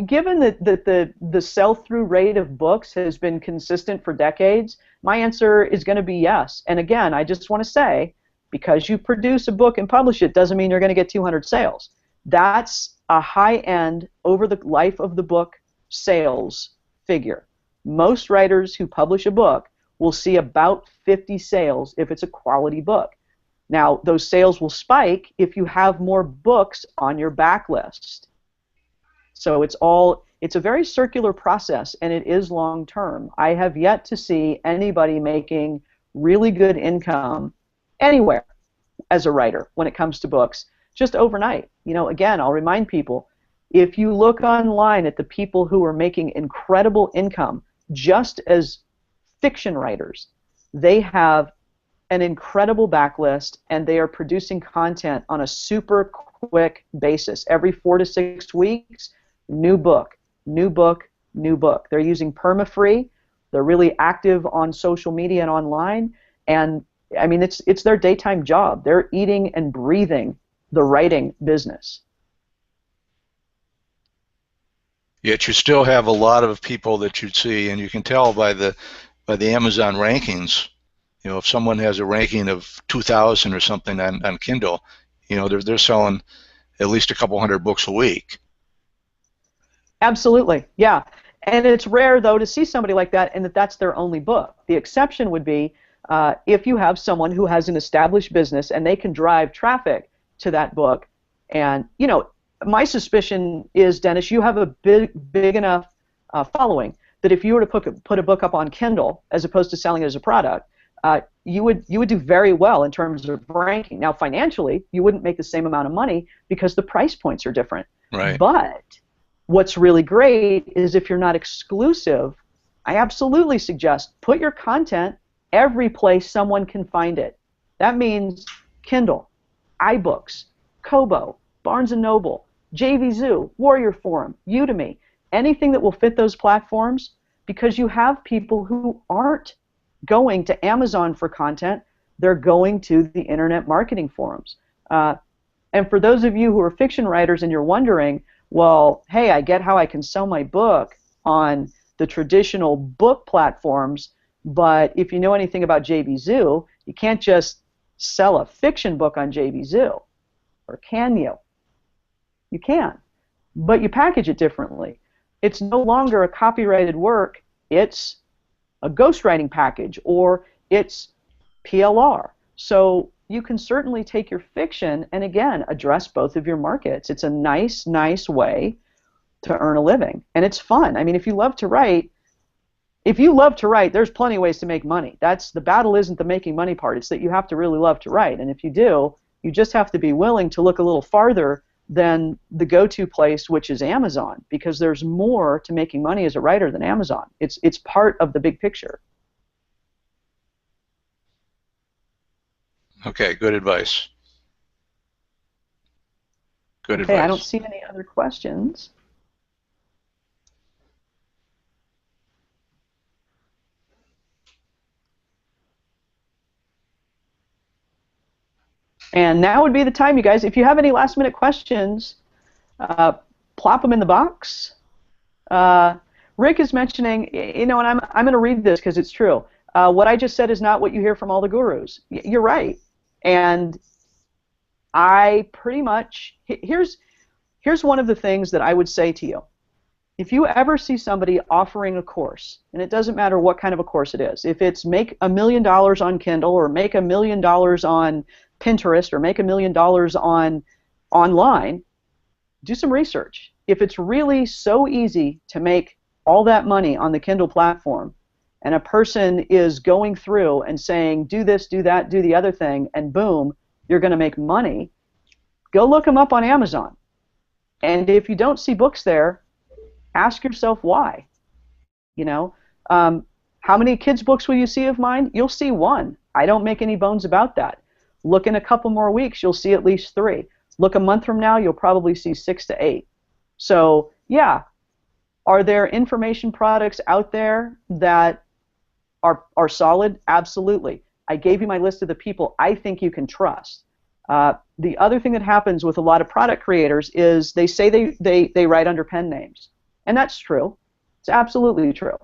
Given that the sell-through rate of books has been consistent for decades, my answer is going to be yes. And again, I just want to say, because you produce a book and publish it doesn't mean you're going to get 200 sales. That's a high-end, over the life of the book sales figure. Most writers who publish a book will see about 50 sales if it's a quality book. Now, those sales will spike if you have more books on your backlist. So it's a very circular process, and it is long-term. I have yet to see anybody making really good income anywhere as a writer when it comes to books just overnight. You know, again, I'll remind people, if you look online at the people who are making incredible income just as fiction writers, they have an incredible backlist, and they are producing content on a super quick basis. Every 4 to 6 weeks, new book, new book, new book. They're using perma-free. They're really active on social media and online, and I mean, it's their daytime job. They're eating and breathing the writing business. Yet you still have a lot of people that you'd see, and you can tell by the Amazon rankings. You know, if someone has a ranking of 2,000 or something on Kindle, you know, they're selling at least a couple hundred books a week. Absolutely, yeah. And it's rare, though, to see somebody like that and that's their only book. The exception would be if you have someone who has an established business and they can drive traffic to that book. And, you know, my suspicion is, Dennis, you have a big enough following that if you were to put a book up on Kindle as opposed to selling it as a product, you would do very well in terms of ranking. Now, financially, you wouldn't make the same amount of money because the price points are different. Right. But what's really great is if you're not exclusive, I absolutely suggest put your content every place someone can find it. That means Kindle, iBooks, Kobo, Barnes & Noble, JVZoo, Warrior Forum, Udemy, anything that will fit those platforms, because you have people who aren't going to Amazon for content, they're going to the internet marketing forums. And for those of you who are fiction writers and you're wondering, well, hey, I get how I can sell my book on the traditional book platforms, but if you know anything about JVZoo, you can't just sell a fiction book on JVZoo, or can you? You can, but you package it differently. It's no longer a copyrighted work, it's a ghostwriting package, or it's PLR. So you can certainly take your fiction and, again, address both of your markets. It's a nice way to earn a living, and it's fun. I mean, if you love to write, there's plenty of ways to make money. The battle isn't the making money part. It's that you have to really love to write, and if you do, you just have to be willing to look a little farther than the go-to place, which is Amazon, because there's more to making money as a writer than Amazon. It's part of the big picture. Okay, good advice. Good advice. Okay, I don't see any other questions. And now would be the time, you guys. If you have any last-minute questions, plop them in the box. Rick is mentioning, and I'm going to read this because it's true. What I just said is not what you hear from all the gurus. You're right. And I pretty much, here's one of the things that I would say to you. If you ever see somebody offering a course, and it doesn't matter what kind of a course it is, if it's make $1 million on Kindle, or make $1 million on Pinterest, or make $1 million on online, do some research. If it's really so easy to make all that money on the Kindle platform, and a person is going through and saying, do this, do that, do the other thing, and boom, you're going to make money, go look them up on Amazon. And if you don't see books there, ask yourself why. How many kids' books will you see of mine? You'll see one. I don't make any bones about that. Look in a couple more weeks, you'll see at least 3. Look a month from now, you'll probably see 6 to 8. So, yeah, are there information products out there that are solid? Absolutely. I gave you my list of the people I think you can trust. The other thing that happens with a lot of product creators is they say they write under pen names. And that's true. It's absolutely true.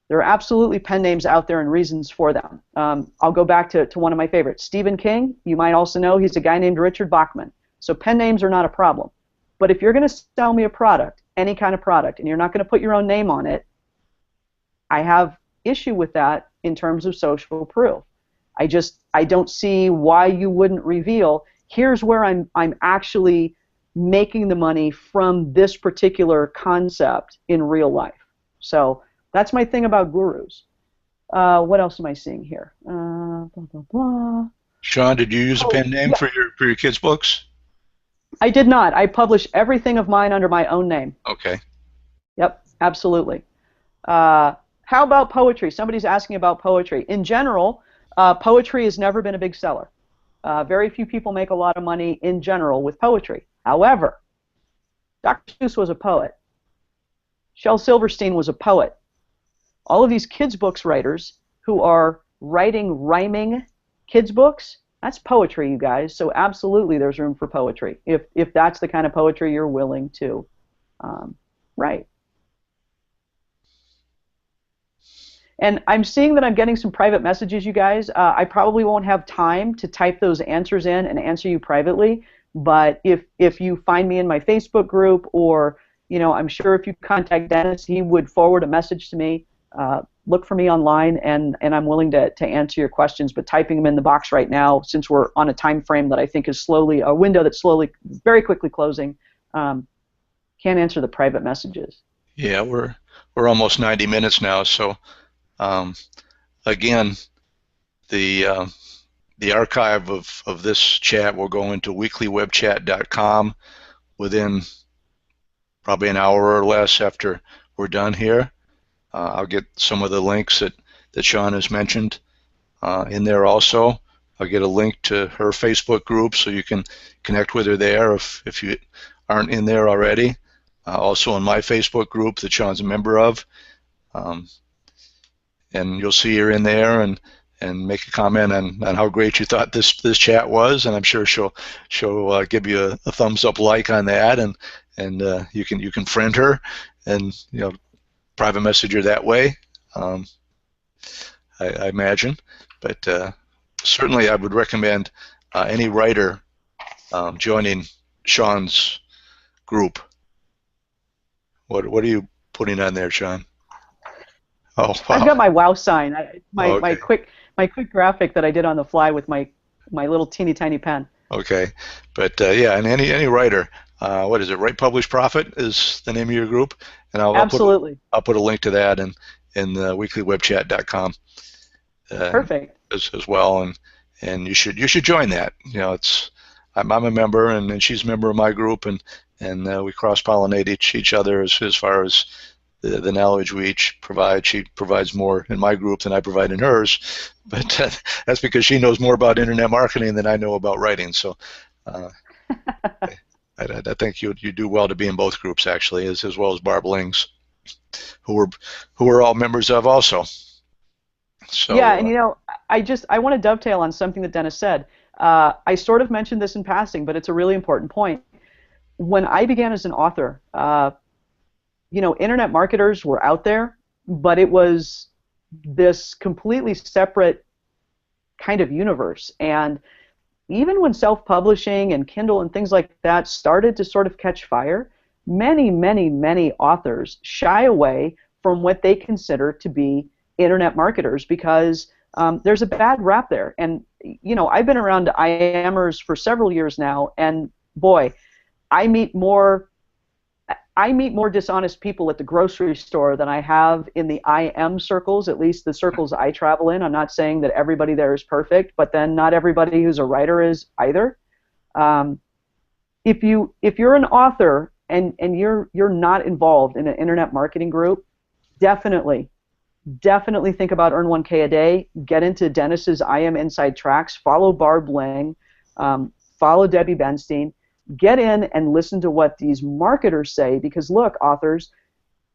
There are absolutely pen names out there and reasons for them. I'll go back to one of my favorites. Stephen King, you might also know he's a guy named Richard Bachman. So pen names are not a problem. But if you're going to sell me a product, any kind of product, and you're not going to put your own name on it, I have issue with that in terms of social proof. I don't see why you wouldn't reveal, here's where I'm actually making the money from this particular concept in real life. So that's my thing about gurus. What else am I seeing here? Blah, blah, blah. Sean, did you use a pen name for your kids' books? I did not. I publish everything of mine under my own name. Okay. Yep, absolutely. How about poetry? Somebody's asking about poetry. In general, poetry has never been a big seller. Very few people make a lot of money in general with poetry. However, Dr. Seuss was a poet. Shel Silverstein was a poet. All of these kids' books writers who are writing rhyming kids' books, that's poetry, you guys. So absolutely there's room for poetry, if that's the kind of poetry you're willing to write. And I'm seeing that I'm getting some private messages, you guys. I probably won't have time to type those answers in and answer you privately, but if you find me in my Facebook group, or I'm sure if you contact Dennis, he would forward a message to me. Look for me online, and I'm willing to answer your questions, but typing them in the box right now, since we're on a time frame that I think is slowly, a window that's slowly, very quickly closing, can't answer the private messages. Yeah, we're almost 90 minutes now, so again, the archive of this chat will go into weeklywebchat.com within probably an hour or less after we're done here. I'll get some of the links that Sean has mentioned in there also. I'll get a link to her Facebook group so you can connect with her there if you aren't in there already. Also in my Facebook group that Sean's a member of. And you'll see her in there and make a comment on how great you thought this chat was, and I'm sure she'll give you a thumbs up like on that, and you can friend her and private message her that way. I imagine, but certainly I would recommend any writer joining Sean's group. What are you putting on there, Sean? Oh, wow. I've got my wow sign. Okay. My quick graphic that I did on the fly with my little teeny tiny pen. Okay, but yeah, and any writer, what is it? Write, Publish, Profit is the name of your group, and Absolutely. I'll put a link to that in weeklywebchat.com. Perfect. As well, and you should join that. I'm a member, and she's a member of my group, and we cross-pollinate each other as far as the knowledge we each provide. She provides more in my group than I provide in hers, but that's because she knows more about internet marketing than I know about writing. So I think you do well to be in both groups, actually, as well as Barb Lings, who we're all members of also. So yeah, and I want to dovetail on something that Dennis said. I sort of mentioned this in passing, but it's a really important point. When I began as an author, internet marketers were out there, but it was this completely separate kind of universe. And even when self-publishing and Kindle and things like that started to sort of catch fire, many, many, many authors shy away from what they consider to be internet marketers because there's a bad rap there. And, I've been around IMers for several years now, and boy, I meet more dishonest people at the grocery store than I have in the IM circles, at least the circles I travel in. I'm not saying that everybody there is perfect, but then not everybody who's a writer is either. If you're an author and you're not involved in an internet marketing group, definitely think about Earn 1K a day. Get into Dennis's IM Inside Tracks. Follow Barb Lang. Follow Debbie Benstein. Get in and listen to what these marketers say, because look, authors,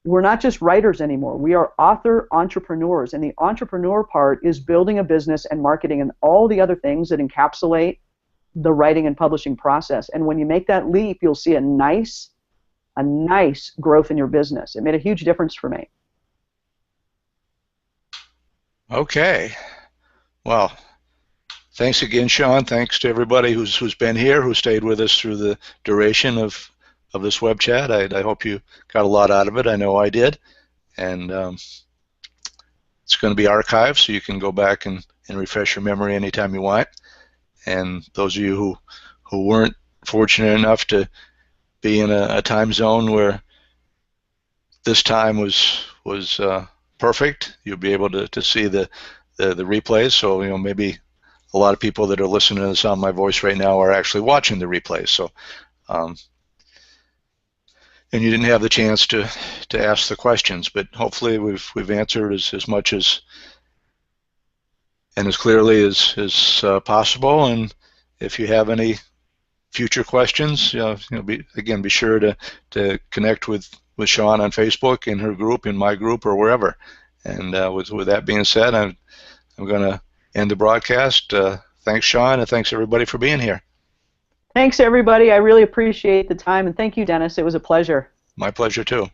we're not just writers anymore. We are author entrepreneurs, and the entrepreneur part is building a business and marketing and all the other things that encapsulate the writing and publishing process. And when you make that leap, you'll see a nice growth in your business. It made a huge difference for me. Okay. Well, thanks again, Sean. Thanks to everybody who's been here, who stayed with us through the duration of this web chat. I hope you got a lot out of it. I know I did. And it's going to be archived, so you can go back and refresh your memory anytime you want. And those of you who weren't fortunate enough to be in a time zone where this time was perfect, you'll be able to see the replays. So maybe a lot of people that are listening to the sound of my voice right now are actually watching the replays. So, and you didn't have the chance to ask the questions, but hopefully we've answered as much as and as clearly as possible. And if you have any future questions, be sure to connect with Sean on Facebook, in her group, in my group, or wherever. And with that being said, I'm going to end the broadcast. Thanks, Sean, and thanks everybody for being here. Thanks, everybody. I really appreciate the time, and thank you, Dennis. It was a pleasure. My pleasure, too.